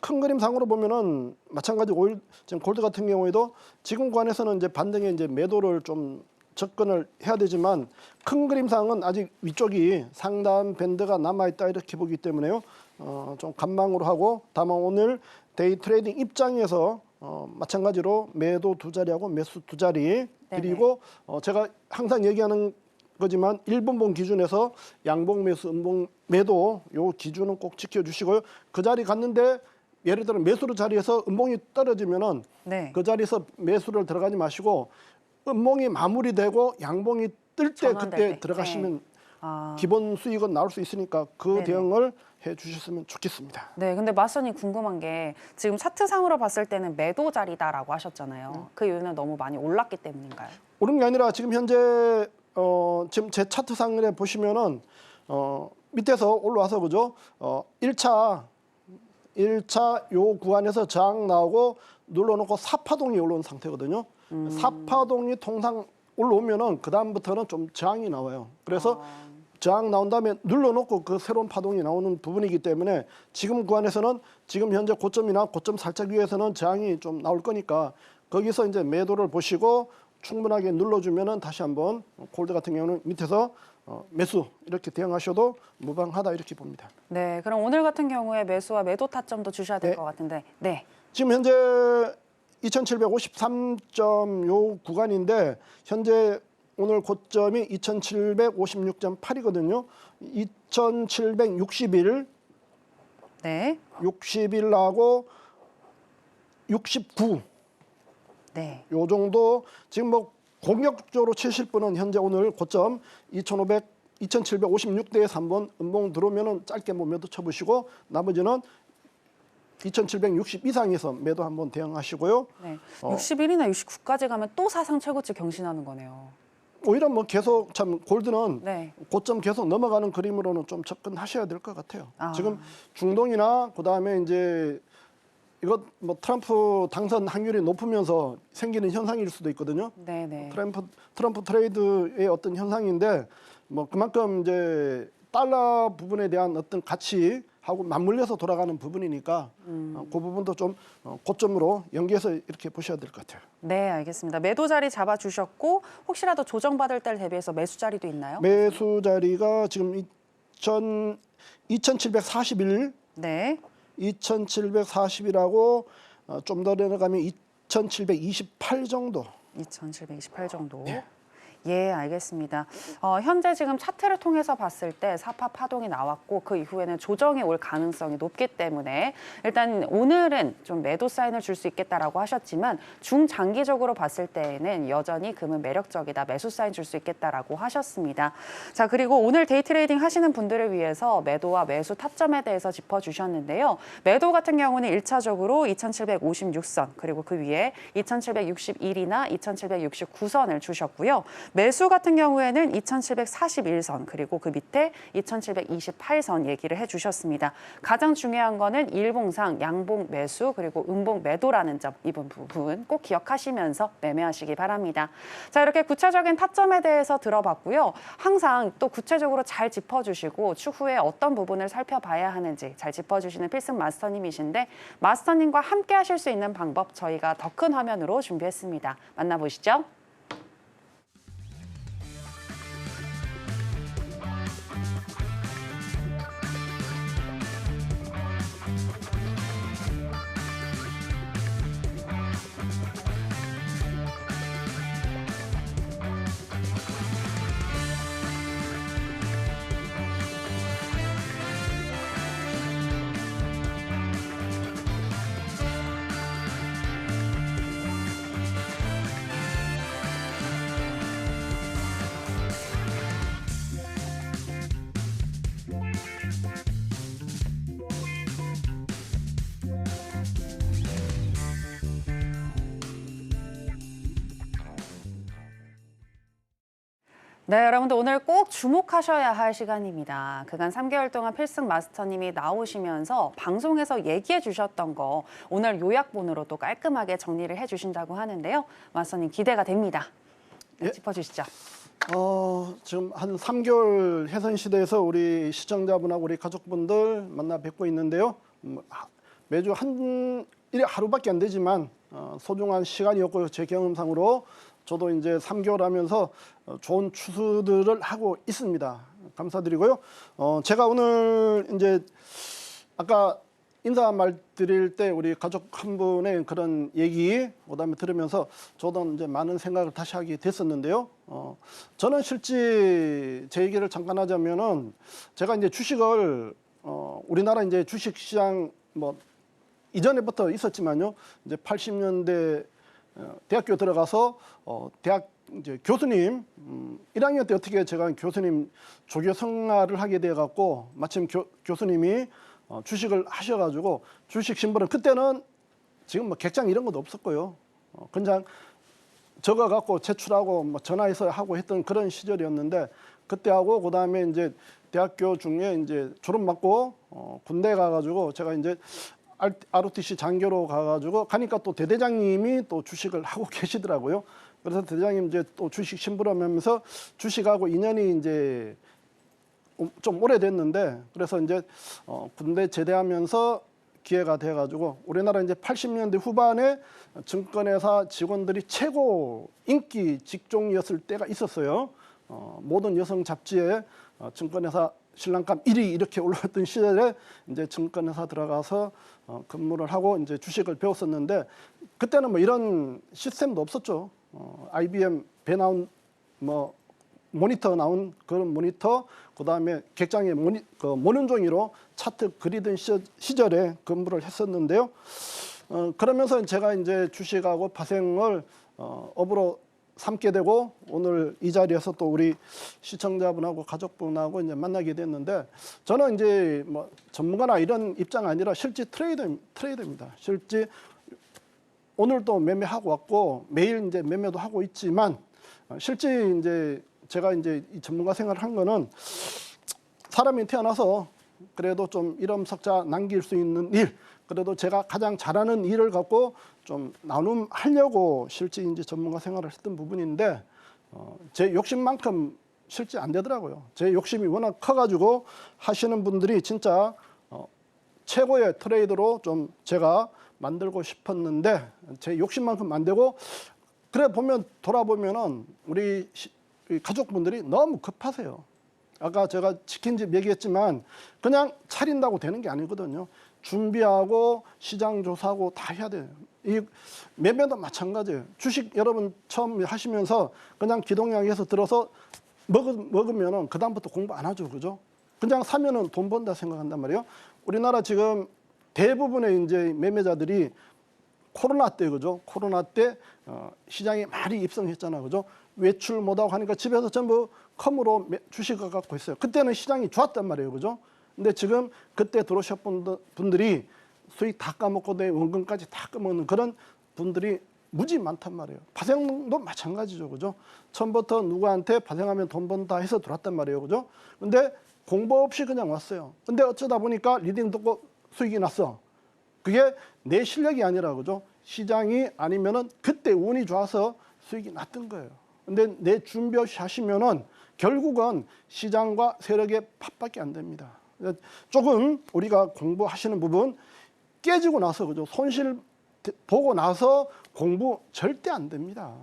큰 그림상으로 보면은 마찬가지 오일 지금 골드 같은 경우에도 지금 구간에서는 이제 반등에 이제 매도를 좀 접근을 해야 되지만 큰 그림상은 아직 위쪽이 상단 밴드가 남아 있다 이렇게 보기 때문에요. 좀 관망으로 하고 다만 오늘 데이 트레이딩 입장에서 마찬가지로 매도 두 자리하고 매수 두 자리 그리고 제가 항상 얘기하는 거지만 1분봉 기준에서 양봉 매수, 음봉 매도 요 기준은 꼭 지켜주시고요. 그 자리 갔는데 예를 들어 매수로 자리에서 음봉이 떨어지면은 그 자리에서 매수를 들어가지 마시고 음봉이 마무리되고 양봉이 뜰 때 그때 들어가시면 기본 수익은 나올 수 있으니까 그 대응을 해 주셨으면 좋겠습니다. 네, 근데 마스터님 궁금한 게 지금 차트상으로 봤을 때는 매도 자리다라고 하셨잖아요. 그 이유는 너무 많이 올랐기 때문인가요? 오른 게 아니라 지금 현재 지금 제 차트상에 보시면은 밑에서 올라와서 그죠? 1차 요 구간에서 저항 나오고 눌러놓고 사파동이 올라온 상태거든요. 사파동이 통상 올라오면은 그 다음부터는 좀 저항이 나와요. 그래서 저항 나온 다음에 눌러놓고 그 새로운 파동이 나오는 부분이기 때문에 지금 구간에서는 지금 현재 고점이나 고점 살짝 위에서는 저항이 좀 나올 거니까 거기서 이제 매도를 보시고 충분하게 눌러주면은 다시 한번 골드 같은 경우는 밑에서 매수 이렇게 대응하셔도 무방하다 이렇게 봅니다. 네, 그럼 오늘 같은 경우에 매수와 매도 타점도 주셔야 될 것 같은데. 네. 지금 현재 2,753점 요 구간인데 현재 오늘 고점이 2,756.8이거든요. 2,761, 네. 61하고 69. 네. 요 정도 지금 뭐 공격적으로 치실 분은 현재 오늘 고점 2,756대에서 한번 음봉 들어오면은 짧게 뭐 매도 쳐보시고 나머지는 2,760 이상에서 매도 한번 대응하시고요. 네. 61이나 69까지 가면 또 사상 최고치 경신하는 거네요. 오히려 뭐 계속 참 골드는 네. 고점 계속 넘어가는 그림으로는 좀 접근하셔야 될 것 같아요. 지금 중동이나 그다음에 이제 이것 뭐 트럼프 당선 확률이 높으면서 생기는 현상일 수도 있거든요. 네네. 트럼프 트레이드의 어떤 현상인데 뭐 그만큼 이제 달러 부분에 대한 어떤 가치하고 맞물려서 돌아가는 부분이니까 그 부분도 좀 고점으로 연계해서 이렇게 보셔야 될 것 같아요. 네, 알겠습니다. 매도 자리 잡아주셨고 혹시라도 조정받을 때를 대비해서 매수 자리도 있나요? 매수 자리가 지금 2,741, 네. 2,740이라고 좀 더 내려가면 2,728 정도. 2,728 정도. 네. 예, 알겠습니다. 현재 지금 차트를 통해서 봤을 때 사파 파동이 나왔고 그 이후에는 조정이 올 가능성이 높기 때문에 일단 오늘은 좀 매도 사인을 줄 수 있겠다라고 하셨지만 중장기적으로 봤을 때에는 여전히 금은 매력적이다, 매수 사인 줄 수 있겠다라고 하셨습니다. 자, 그리고 오늘 데이 트레이딩 하시는 분들을 위해서 매도와 매수 타점에 대해서 짚어주셨는데요. 매도 같은 경우는 1차적으로 2,756선 그리고 그 위에 2,761이나 2,769선을 주셨고요. 매수 같은 경우에는 2,741선 그리고 그 밑에 2,728선 얘기를 해주셨습니다. 가장 중요한 거는 일봉상 양봉 매수 그리고 음봉 매도라는 점 이 부분 꼭 기억하시면서 매매하시기 바랍니다. 자, 이렇게 구체적인 타점에 대해서 들어봤고요. 항상 또 구체적으로 잘 짚어주시고 추후에 어떤 부분을 살펴봐야 하는지 잘 짚어주시는 필승 마스터님이신데 마스터님과 함께 하실 수 있는 방법 저희가 더 큰 화면으로 준비했습니다. 만나보시죠. 네, 여러분들 오늘 꼭 주목하셔야 할 시간입니다. 그간 3개월 동안 필승 마스터님이 나오시면서 방송에서 얘기해 주셨던 거 오늘 요약본으로 또 깔끔하게 정리를 해 주신다고 하는데요. 마스터님 기대가 됩니다. 네, 예. 짚어주시죠. 지금 한 3개월 해선 시대에서 우리 시청자분하고 우리 가족분들 만나 뵙고 있는데요. 매주 일에 하루밖에 안 되지만 소중한 시간이었고요. 제 경험상으로 저도 이제 3개월 하면서 좋은 추수들을 하고 있습니다. 감사드리고요. 제가 오늘 이제 아까 인사 말 드릴 때 우리 가족 한 분의 그런 얘기 그다음에 들으면서 저도 이제 많은 생각을 다시 하게 됐었는데요. 저는 실제 제 얘기를 잠깐 하자면은 제가 이제 주식을 우리나라 이제 주식 시장 뭐 이전에부터 있었지만요. 이제 80년대 대학교 들어가서 대학 이제 교수님 1학년 때 어떻게 제가 교수님 조교 생활을 하게 돼 갖고 마침 교수님이 주식을 하셔가지고 주식 신분은 그때는 지금 뭐 객장 이런 것도 없었고요. 그냥 적어 갖고 제출하고 뭐 전화해서 하고 했던 그런 시절이었는데 그때 하고 그다음에 이제 대학교 중에 이제 졸업 맞고 군대 가가지고 제가 이제 ROTC 장교로 가가지고 가니까 또 대대장님이 또 주식을 하고 계시더라고요. 그래서 대장님 이제 또 주식 심부름하면서 주식하고 인연이 이제 좀 오래됐는데 그래서 이제 군대 제대하면서 기회가 돼가지고 우리나라 이제 80년대 후반에 증권회사 직원들이 최고 인기 직종이었을 때가 있었어요. 모든 여성 잡지에 증권회사 신랑감 1위 이렇게 올라왔던 시절에 이제 증권회사 들어가서 근무를 하고 이제 주식을 배웠었는데 그때는 뭐 이런 시스템도 없었죠. IBM 배 나온 뭐 모니터 나온 그런 모니터 그다음에 객장에 모는종이로 차트 그리던 시절에 근무를 했었는데요. 그러면서 제가 이제 주식하고 파생을 업으로 삼게 되고 오늘 이 자리에서 또 우리 시청자분하고 가족분하고 이제 만나게 됐는데 저는 이제 뭐 전문가나 이런 입장 아니라 실제 트레이더입니다. 실제 오늘도 매매하고 왔고 매일 이제 매매도 하고 있지만 실제 이제 제가 이제 이 전문가 생활을 한 거는 사람이 태어나서 그래도 좀 이름석자 남길 수 있는 일, 그래도 제가 가장 잘하는 일을 갖고 좀 나눔하려고 실제 이제 전문가 생활을 했던 부분인데 제 욕심만큼 실제 안 되더라고요. 제 욕심이 워낙 커가지고 하시는 분들이 진짜 최고의 트레이더로 좀 제가 만들고 싶었는데 제 욕심만큼 안 되고 그래 보면 돌아보면은 우리 가족분들이 너무 급하세요. 아까 제가 치킨집 얘기했지만 그냥 차린다고 되는 게 아니거든요. 준비하고 시장 조사하고 다 해야 돼요. 이 매매도 마찬가지예요. 주식 여러분 처음 하시면서 그냥 기동량에서 들어서 먹으면은 그 다음부터 공부 안 하죠, 그죠? 그냥 사면은 돈 번다 생각한단 말이에요. 우리나라 지금 대부분의 이제 매매자들이 코로나 때 그죠? 코로나 때 시장에 많이 입성했잖아, 그죠? 외출 못하고 하니까 집에서 전부 컴으로 주식을 갖고 있어요. 그때는 시장이 좋았단 말이에요, 그죠? 근데 지금 그때 들어오셨던 분들이 수익 다 까먹고 내 원금까지 다 까먹는 그런 분들이 무지 많단 말이에요. 파생도 마찬가지죠, 그죠? 처음부터 누구한테 파생하면 돈 번다 해서 들어왔단 말이에요, 그죠? 근데 공부 없이 그냥 왔어요. 근데 어쩌다 보니까 리딩 듣고 수익이 났어. 그게 내 실력이 아니라, 그죠? 시장이 아니면은 그때 운이 좋아서 수익이 났던 거예요. 근데 내 준비 없이 하시면은 결국은 시장과 세력의 팝밖에 안 됩니다. 조금 우리가 공부하시는 부분 깨지고 나서 그죠? 손실 보고 나서 공부 절대 안 됩니다.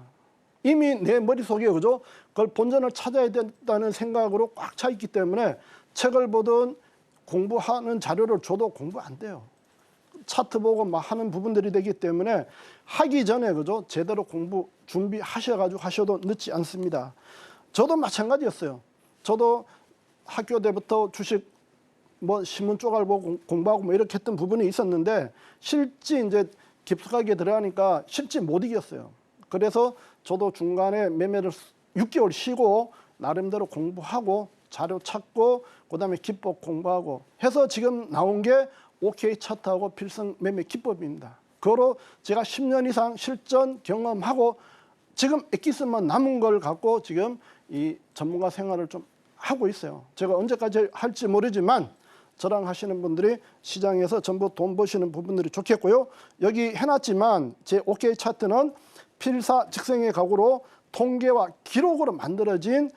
이미 내 머릿속에 그죠? 그걸 본전을 찾아야 된다는 생각으로 꽉 차 있기 때문에 책을 보든 공부하는 자료를 줘도 공부 안 돼요. 차트 보고 막 하는 부분들이 되기 때문에 하기 전에 그죠? 제대로 공부 준비하셔가지고 하셔도 늦지 않습니다. 저도 마찬가지였어요. 저도 학교 때부터 주식 뭐 신문 쪽을 보고 공부하고 뭐 이렇게 했던 부분이 있었는데 실제 이제 깊숙하게 들어가니까 실제 못 이겼어요. 그래서 저도 중간에 매매를 6개월 쉬고 나름대로 공부하고 자료 찾고 그다음에 기법 공부하고 해서 지금 나온 게 OK 차트하고 필승 매매 기법입니다. 그거로 제가 10년 이상 실전 경험하고 지금 엑기스만 남은 걸 갖고 지금 이 전문가 생활을 좀 하고 있어요. 제가 언제까지 할지 모르지만 저랑 하시는 분들이 시장에서 전부 돈 버시는 부분들이 좋겠고요. 여기 해놨지만 제 OK 차트는 필사직생의 각오로 통계와 기록으로 만들어진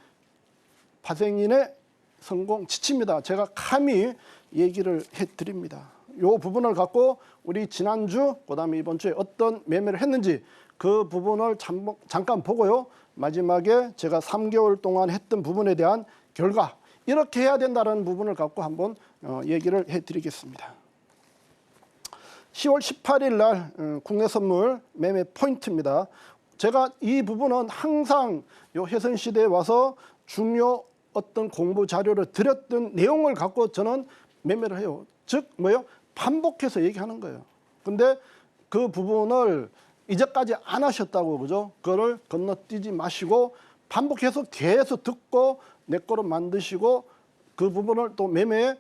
파생인의 성공 지침입니다. 제가 감히 얘기를 해드립니다. 이 부분을 갖고 우리 지난주 그다음에 이번 주에 어떤 매매를 했는지 그 부분을 잠깐 보고요. 마지막에 제가 3개월 동안 했던 부분에 대한 결과 이렇게 해야 된다는 부분을 갖고 한번 얘기를 해드리겠습니다. 10월 18일 날 국내 선물 매매 포인트입니다. 제가 이 부분은 항상 요 해선시대에 와서 중요 어떤 공부 자료를 드렸던 내용을 갖고 저는 매매를 해요. 즉 뭐요? 반복해서 얘기하는 거예요. 근데 그 부분을 이제까지 안 하셨다고 그죠? 그거를 건너뛰지 마시고 반복해서 계속 듣고 내 거로 만드시고 그 부분을 또 매매에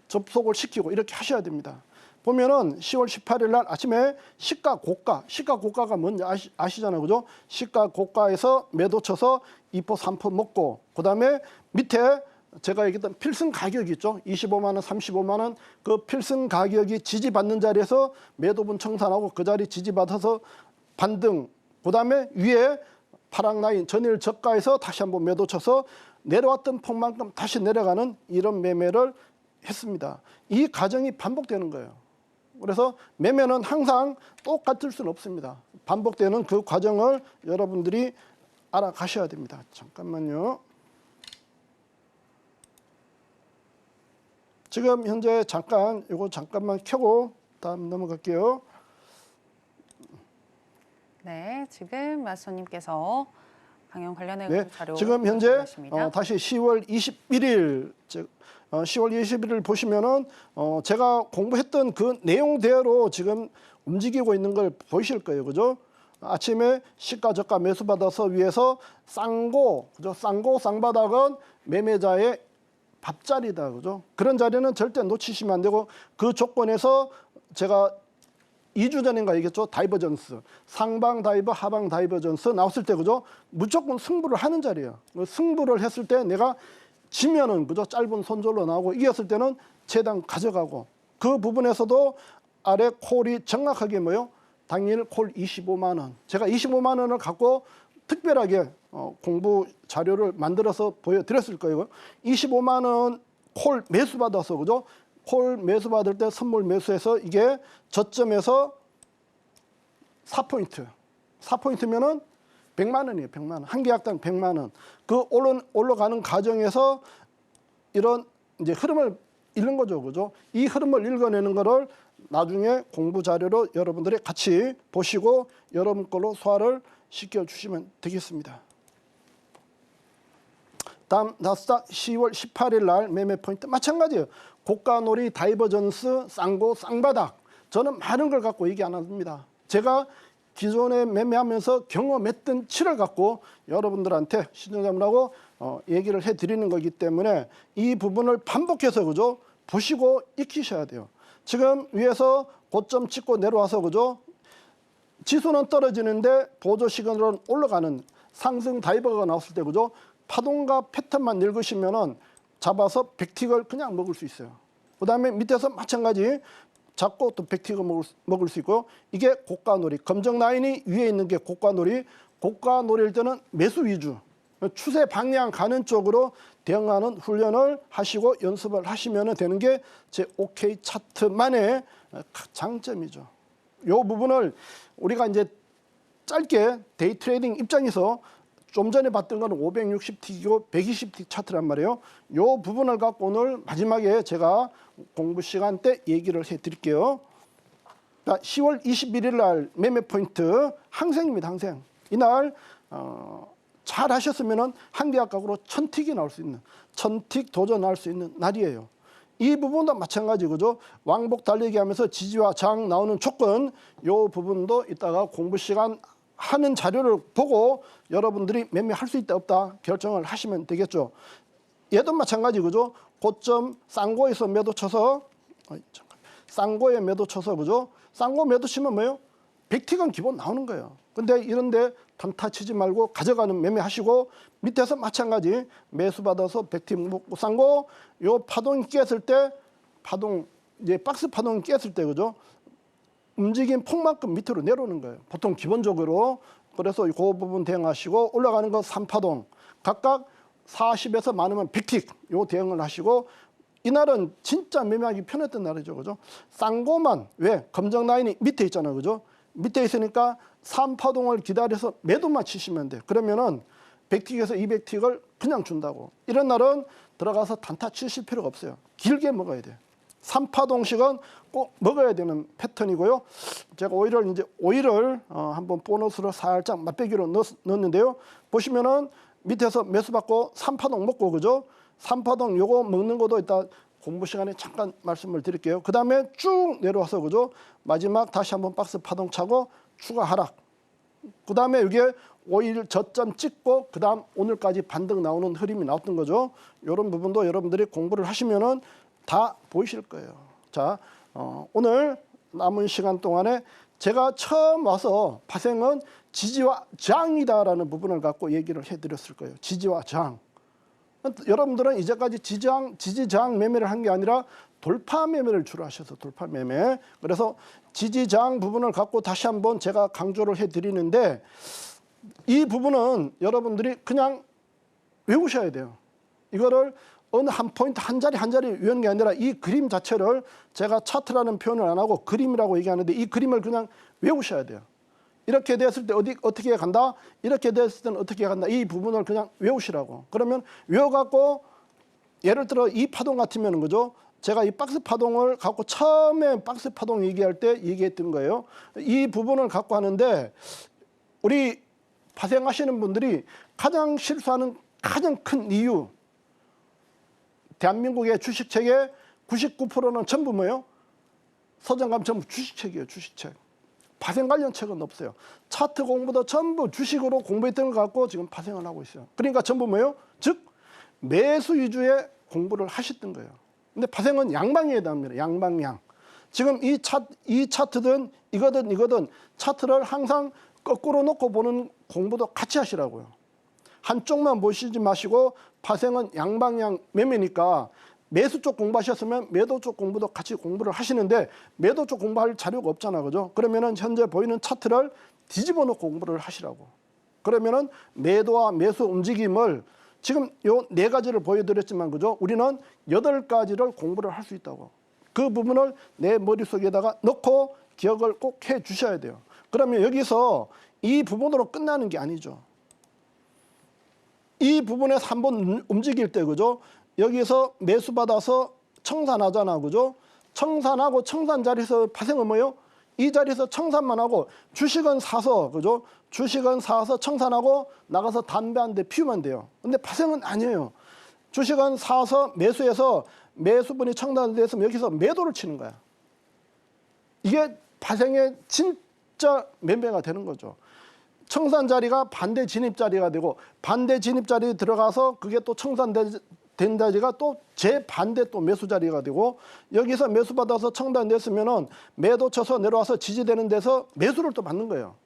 접속을 시키고 이렇게 하셔야 됩니다. 보면은 10월 18일 날 아침에 시가 고가가 뭔지 아시잖아요. 그죠? 시가 고가에서 매도 쳐서 2% 3% 먹고 그다음에 밑에 제가 얘기했던 필승 가격이 있죠. 25만 원, 35만 원 그 필승 가격이 지지받는 자리에서 매도분 청산하고 그 자리 지지받아서 반등 그다음에 위에 파랑 라인 전일 저가에서 다시 한번 매도 쳐서 내려왔던 폭만큼 다시 내려가는 이런 매매를 했습니다. 이 과정이 반복되는 거예요. 그래서 매매는 항상 똑같을 수는 없습니다. 반복되는 그 과정을 여러분들이 알아가셔야 됩니다. 잠깐만요. 지금 현재 잠깐만 켜고 다음 넘어갈게요. 네, 지금 마스터님께서 방영 관련해 네, 자료 지금 현재 말씀하십니다. 다시 10월 21일 10월 21일 보시면은 제가 공부했던 그 내용대로 지금 움직이고 있는 걸 보이실 거예요, 그죠? 아침에 시가 저가 매수 받아서 위에서 쌍고, 그죠? 쌍바닥은 매매자의 밥자리다, 그죠? 그런 자리는 절대 놓치시면 안 되고 그 조건에서 제가 2주 전인가 얘기했죠. 다이버전스. 상방 다이버, 하방 다이버전스 나왔을 때, 그죠? 무조건 승부를 하는 자리예요. 승부를 했을 때 내가 지면은, 그죠? 짧은 손절로 나오고 이겼을 때는 재단 가져가고 그 부분에서도 아래 콜이 정확하게 뭐요? 당일 콜 25만 원. 제가 25만 원을 갖고 특별하게 공부 자료를 만들어서 보여드렸을 거예요. 25만 원 콜 매수 받아서, 그죠? 콜 매수 받을 때 선물 매수해서 이게 저점에서 4포인트. 4포인트면은 100만 원이에요. 100만 원. 한 계약당 100만 원. 그 올라가는 과정에서 이런 이제 흐름을 읽는 거죠. 그죠? 이 흐름을 읽어내는 거를 나중에 공부 자료로 여러분들이 같이 보시고 여러분 걸로 소화를 시켜 주시면 되겠습니다. 다음 나스닥 10월 18일 날 매매 포인트 마찬가지예요. 고가놀이, 다이버전스, 쌍고, 쌍바닥. 저는 많은 걸 갖고 얘기 안 합니다. 제가 기존에 매매하면서 경험했던 치를 갖고 여러분들한테 시청자분하고 얘기를 해드리는 거기 때문에 이 부분을 반복해서, 그죠? 보시고 익히셔야 돼요. 지금 위에서 고점 찍고 내려와서, 그죠? 지수는 떨어지는데 보조 시그널은 올라가는 상승 다이버가 나왔을 때, 그죠? 파동과 패턴만 읽으시면은 잡아서 백틱을 그냥 먹을 수 있어요. 그 다음에 밑에서 마찬가지 잡고 또 백틱을 먹을 수 있고요. 이게 고가놀이. 검정 라인이 위에 있는 게 고가놀이. 고가놀이일 때는 매수 위주. 추세 방향 가는 쪽으로 대응하는 훈련을 하시고 연습을 하시면 되는 게 제 OK 차트만의 장점이죠. 이 부분을 우리가 이제 짧게 데이 트레이딩 입장에서 좀 전에 봤던 거는 560틱이고 120틱 차트란 말이에요. 이 부분을 갖고 오늘 마지막에 제가 공부 시간 때 얘기를 해드릴게요. 10월 21일 날 매매 포인트 항생입니다. 항생. 이날 잘 하셨으면 한 계약 각으로 1000틱이 나올 수 있는 1000틱 도전할 수 있는 날이에요. 이 부분도 마찬가지, 그죠? 왕복 달리기 하면서 지지와 저항 나오는 조건, 이 부분도 이따가 공부 시간 하는 자료를 보고 여러분들이 매매할 수 있다 없다 결정을 하시면 되겠죠. 얘도 마찬가지, 그죠? 고점 쌍고에서 매도 쳐서 쌍고에 매도 쳐서, 그죠? 쌍고 매도 치면 뭐예요? 100틱은 기본 나오는 거예요. 근데 이런데 단타 치지 말고 가져가는 매매 하시고, 밑에서 마찬가지 매수 받아서 100티 먹고 싼 거, 요 파동이 깼을 때, 파동 이제 박스 파동이 깼을 때 그죠? 움직인 폭만큼 밑으로 내려오는 거예요. 보통 기본적으로. 그래서 그 부분 대응하시고, 올라가는 거 3파동 각각 40에서 많으면 100틱 요 대응을 하시고, 이날은 진짜 매매하기 편했던 날이죠. 그죠? 싼 거만, 왜? 검정 라인이 밑에 있잖아요. 그죠? 밑에 있으니까 3파동을 기다려서 매도만 치시면 돼. 그러면은 100틱에서 200틱을 그냥 준다고. 이런 날은 들어가서 단타 치실 필요가 없어요. 길게 먹어야 돼. 3파동씩은 꼭 먹어야 되는 패턴이고요. 제가 오일을 한번 보너스로 살짝 맛배기로 넣었는데요. 보시면은 밑에서 매수 받고 3파동 먹고, 그죠? 3파동 요거 먹는 것도 이따 공부 시간에 잠깐 말씀을 드릴게요. 그 다음에 쭉 내려와서, 그죠? 마지막 다시 한번 박스 파동 차고 추가 하락. 그 다음에 이게 오일 저점 찍고, 그 다음 오늘까지 반등 나오는 흐름이 나왔던 거죠. 이런 부분도 여러분들이 공부를 하시면은 다 보이실 거예요. 자, 오늘 남은 시간 동안에 제가 처음 와서 파생은 지지와 저항이다라는 부분을 갖고 얘기를 해드렸을 거예요. 지지와 저항. 여러분들은 이제까지 지지 저항 매매를 한 게 아니라 돌파 매매를 주로 하셔서 돌파 매매. 그래서 지지 저항 부분을 갖고 다시 한번 제가 강조를 해드리는데, 이 부분은 여러분들이 그냥 외우셔야 돼요. 이거를 어느 한 포인트 한 자리 외우는 게 아니라 이 그림 자체를, 제가 차트라는 표현을 안 하고 그림이라고 얘기하는데, 이 그림을 그냥 외우셔야 돼요. 이렇게 됐을 때 어떻게 간다? 이렇게 됐을 때는 어떻게 간다? 이 부분을 그냥 외우시라고. 그러면 외워갖고, 예를 들어 이 파동 같으면, 그죠? 제가 이 박스 파동을 갖고 처음에 박스 파동 얘기할 때 얘기했던 거예요. 이 부분을 갖고 하는데, 우리 파생하시는 분들이 가장 실수하는 가장 큰 이유, 대한민국의 주식책의 99%는 전부 뭐예요? 서점가면 전부 주식책이에요. 주식책. 파생 관련 책은 없어요. 차트 공부도 전부 주식으로 공부했던 것 갖고 지금 파생을 하고 있어요. 그러니까 전부 뭐예요? 즉 매수 위주의 공부를 하셨던 거예요. 근데 파생은 양방향에 답니다. 양방향. 지금 이 차트든 이거든 차트를 항상 거꾸로 놓고 보는 공부도 같이 하시라고요. 한쪽만 보시지 마시고, 파생은 양방향 매매니까 매수 쪽 공부하셨으면 매도 쪽 공부도 같이 공부를 하시는데, 매도 쪽 공부할 자료가 없잖아. 그죠? 그러면은 현재 보이는 차트를 뒤집어 놓고 공부를 하시라고. 그러면은 매도와 매수 움직임을 지금 요 4가지를 보여드렸지만, 그죠? 우리는 8가지를 공부를 할 수 있다고. 그 부분을 내 머릿속에다가 넣고 기억을 꼭 해 주셔야 돼요. 그러면 여기서 이 부분으로 끝나는 게 아니죠. 이 부분에서 한번 움직일 때, 그죠? 여기서 매수 받아서 청산하잖아. 그죠? 청산하고 청산 자리에서 파생은 뭐예요? 이 자리에서 청산만 하고, 주식은 사서, 그죠? 주식은 사서 청산하고 나가서 담배 한 대 피우면 돼요. 근데 파생은 아니에요. 주식은 사서 매수해서 매수분이 청산돼서 여기서 매도를 치는 거야. 이게 파생의 진짜 매매가 되는 거죠. 청산 자리가 반대 진입 자리가 되고, 반대 진입 자리에 들어가서 그게 또 청산된 자리가 또 재반대 또 매수 자리가 되고, 여기서 매수 받아서 청산됐으면은 매도 쳐서 내려와서 지지되는 데서 매수를 또 받는 거예요.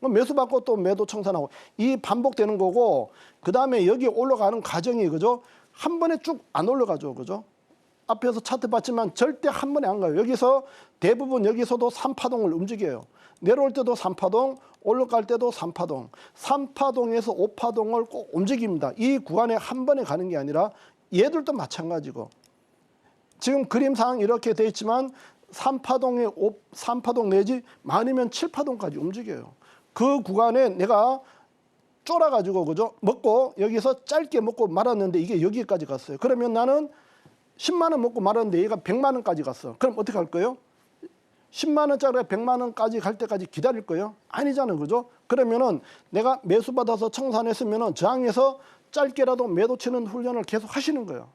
매수 받고 또 매도 청산하고, 이 반복되는 거고, 그 다음에 여기 올라가는 과정이, 그죠? 한 번에 쭉 안 올라가죠. 그죠? 앞에서 차트 봤지만 절대 한 번에 안 가요. 여기서 대부분 여기서도 3파동을 움직여요. 내려올 때도 3파동, 올라갈 때도 3파동. 3파동에서 5파동을 꼭 움직입니다. 이 구간에 한 번에 가는 게 아니라 얘들도 마찬가지고. 지금 그림상 이렇게 돼 있지만 3파동 내지 많으면 7파동까지 움직여요. 그 구간에 내가 쫄아가지고, 그죠? 먹고 여기서 짧게 먹고 말았는데 이게 여기까지 갔어요. 그러면 나는 10만 원 먹고 말았는데 얘가 100만 원까지 갔어. 그럼 어떻게 할 거예요? 10만 원짜리가 100만 원까지 갈 때까지 기다릴 거예요? 아니잖아요. 그죠? 그러면은 내가 매수 받아서 청산했으면은 저항에서 짧게라도 매도 치는 훈련을 계속 하시는 거예요.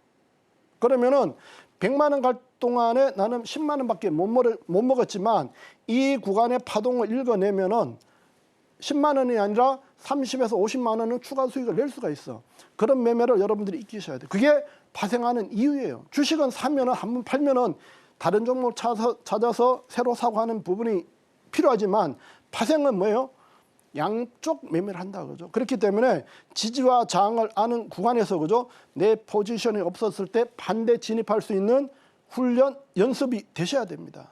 그러면은 100만 원 갈 동안에 나는 10만 원밖에 못 먹었지만, 이 구간의 파동을 읽어내면은 10만 원이 아니라 30에서 50만 원은 추가 수익을 낼 수가 있어. 그런 매매를 여러분들이 익히셔야 돼요. 그게 파생하는 이유예요. 주식은 사면은, 한 번 팔면은 다른 종목을 찾아서 새로 사고 하는 부분이 필요하지만, 파생은 뭐예요? 양쪽 매매를 한다 그죠. 그렇기 때문에 지지와 저항을 아는 구간에서 그죠. 내 포지션이 없었을 때 반대 진입할 수 있는 훈련 연습이 되셔야 됩니다.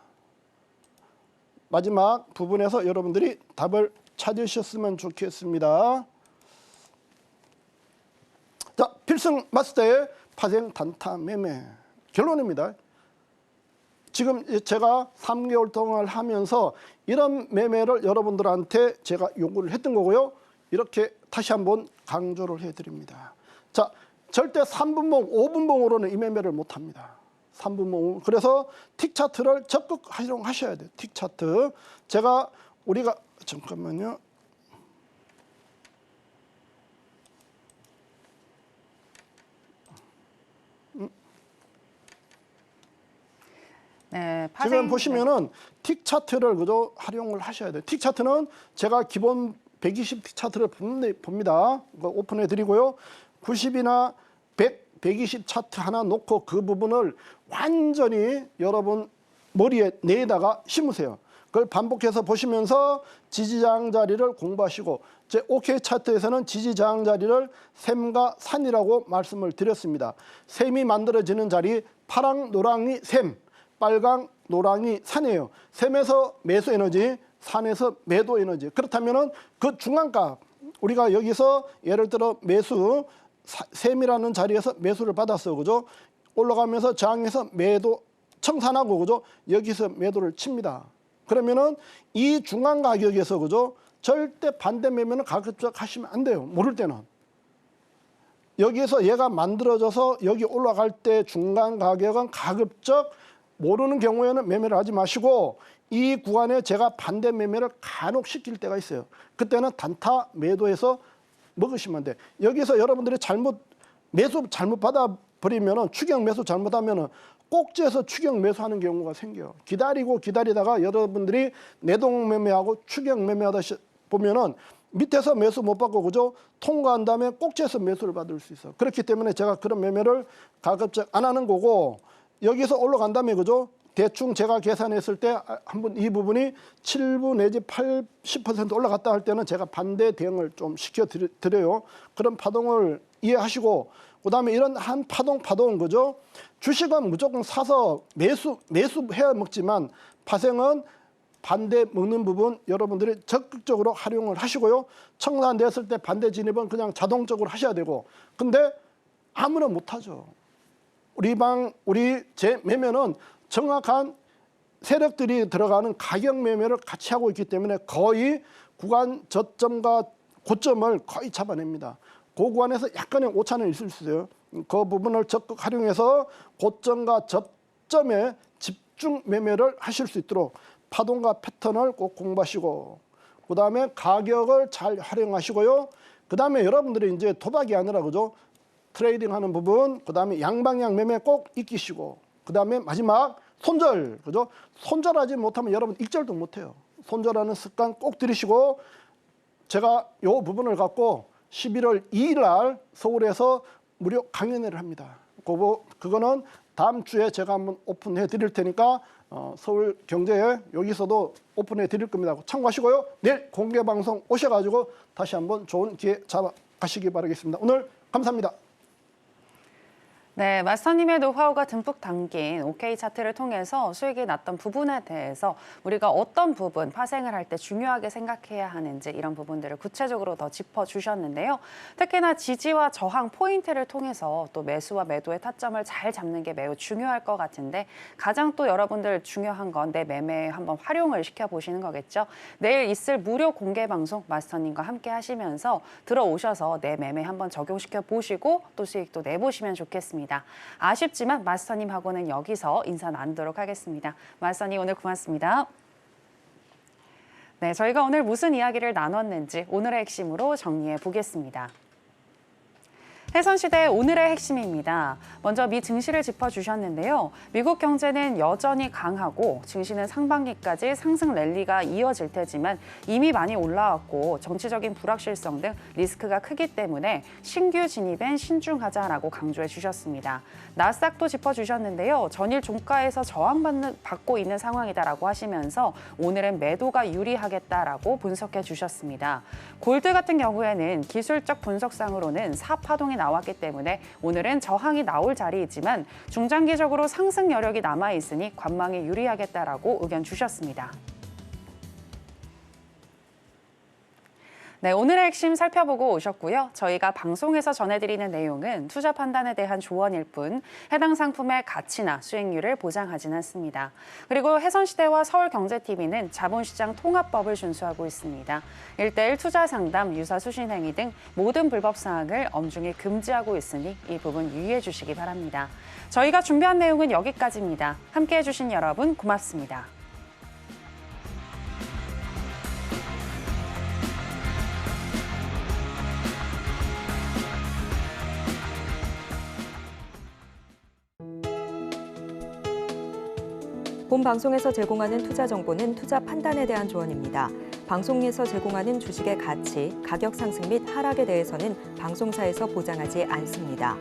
마지막 부분에서 여러분들이 답을 찾으셨으면 좋겠습니다. 자, 필승 마스터의 파생 단타 매매 결론입니다. 지금 제가 3개월 동안 하면서 이런 매매를 여러분들한테 제가 요구를 했던 거고요. 이렇게 다시 한번 강조를 해드립니다. 자, 절대 3분봉, 5분봉으로는 이 매매를 못합니다. 3분봉. 그래서 틱 차트를 적극 활용하셔야 돼요. 틱 차트. 우리가 잠깐만요. 네, 지금 보시면은 틱 차트를 그저 활용을 하셔야 돼요. 틱 차트는 제가 기본 120 틱 차트를 봅니다. 오픈해 드리고요. 90이나 100, 120 차트 하나 놓고 그 부분을 완전히 여러분 머리에 내다가 심으세요. 그걸 반복해서 보시면서 지지저항 자리를 공부하시고, 제 OK 차트에서는 지지저항 자리를 샘과 산이라고 말씀을 드렸습니다. 샘이 만들어지는 자리, 파랑 노랑이 샘, 빨강 노랑이 산이에요. 샘에서 매수 에너지, 산에서 매도 에너지. 그렇다면은 그 중간값, 우리가 여기서 예를 들어 매수 샘이라는 자리에서 매수를 받았어, 그죠? 올라가면서 저항에서 매도 청산하고, 그죠? 여기서 매도를 칩니다. 그러면은 이 중간 가격에서, 그죠? 절대 반대 매매는 가급적 하시면 안 돼요. 모를 때는. 여기에서 얘가 만들어져서 여기 올라갈 때 중간 가격은 가급적 모르는 경우에는 매매를 하지 마시고, 이 구간에 제가 반대 매매를 간혹 시킬 때가 있어요. 그때는 단타 매도해서 먹으시면 돼. 여기서 여러분들이 매수 잘못 받아버리면은, 추격 매수 잘못하면은 꼭지에서 추격 매수하는 경우가 생겨요. 기다리다가 여러분들이 내동 매매하고 추격 매매하다 보면은 밑에서 매수 못 받고, 그죠? 통과한 다음에 꼭지에서 매수를 받을 수 있어. 그렇기 때문에 제가 그런 매매를 가급적 안 하는 거고, 여기서 올라간 다음에, 그죠? 대충 제가 계산했을 때 한번 이 부분이 7부 내지 80% 올라갔다 할 때는 제가 반대 대응을 좀 시켜드려요. 그런 파동을 이해하시고, 그 다음에 이런 한 파동, 그죠? 주식은 무조건 사서 매수해야 먹지만, 파생은 반대 먹는 부분 여러분들이 적극적으로 활용을 하시고요. 청산됐을 때 반대 진입은 그냥 자동적으로 하셔야 되고, 근데 아무나 못하죠. 제 매매는 정확한 세력들이 들어가는 가격 매매를 같이 하고 있기 때문에 거의 구간 저점과 고점을 거의 잡아냅니다. 그 구간에서 약간의 오차는 있을 수 있어요. 그 부분을 적극 활용해서 고점과 저점에 집중 매매를 하실 수 있도록 파동과 패턴을 꼭 공부하시고, 그 다음에 가격을 잘 활용하시고요. 그 다음에 여러분들이 이제 도박이 아니라, 그죠? 트레이딩 하는 부분, 그 다음에 양방향 매매 꼭 익히시고, 그 다음에 마지막 손절, 그죠? 손절하지 못하면 여러분 익절도 못해요. 손절하는 습관 꼭 들이시고, 제가 요 부분을 갖고 11월 2일 날 서울에서 무료 강연회를 합니다. 그거는 다음 주에 제가 한번 오픈해 드릴 테니까 서울 경제에 여기서도 오픈해 드릴 겁니다. 참고하시고요. 내일 공개 방송 오셔가지고 다시 한번 좋은 기회 잡아가시기 바라겠습니다. 오늘 감사합니다. 네, 마스터님의 노하우가 듬뿍 담긴 OK 차트를 통해서 수익이 났던 부분에 대해서 우리가 어떤 부분 파생을 할 때 중요하게 생각해야 하는지 이런 부분들을 구체적으로 더 짚어주셨는데요. 특히나 지지와 저항 포인트를 통해서 또 매수와 매도의 타점을 잘 잡는 게 매우 중요할 것 같은데, 가장 또 여러분들 중요한 건 내 매매에 한번 활용을 시켜보시는 거겠죠. 내일 있을 무료 공개 방송 마스터님과 함께 하시면서 들어오셔서 내 매매 한번 적용시켜 보시고 또 수익도 내보시면 좋겠습니다. 아쉽지만 마스터님하고는 여기서 인사 나누도록 하겠습니다. 마스터님 오늘 고맙습니다. 네, 저희가 오늘 무슨 이야기를 나눴는지 오늘의 핵심으로 정리해 보겠습니다. 해선시대 오늘의 핵심입니다. 먼저 미 증시를 짚어주셨는데요. 미국 경제는 여전히 강하고 증시는 상반기까지 상승 랠리가 이어질 테지만 이미 많이 올라왔고 정치적인 불확실성 등 리스크가 크기 때문에 신규 진입엔 신중하자라고 강조해 주셨습니다. 나스닥도 짚어주셨는데요. 전일 종가에서 저항받고 있는 상황이다라고 하시면서 오늘은 매도가 유리하겠다라고 분석해 주셨습니다. 골드 같은 경우에는 기술적 분석상으로는 4파동이 나왔기 때문에 오늘은 저항이 나올 자리이지만 중장기적으로 상승 여력이 남아있으니 관망이 유리하겠다라고 의견 주셨습니다. 네, 오늘의 핵심 살펴보고 오셨고요. 저희가 방송에서 전해드리는 내용은 투자 판단에 대한 조언일 뿐 해당 상품의 가치나 수익률을 보장하지는 않습니다. 그리고 해선시대와 서울경제TV는 자본시장 통합법을 준수하고 있습니다. 1:1 투자 상담, 유사 수신 행위 등 모든 불법 사항을 엄중히 금지하고 있으니 이 부분 유의해 주시기 바랍니다. 저희가 준비한 내용은 여기까지입니다. 함께해 주신 여러분 고맙습니다. 본 방송에서 제공하는 투자 정보는 투자 판단에 대한 조언입니다. 방송에서 제공하는 주식의 가치, 가격 상승 및 하락에 대해서는 방송사에서 보장하지 않습니다.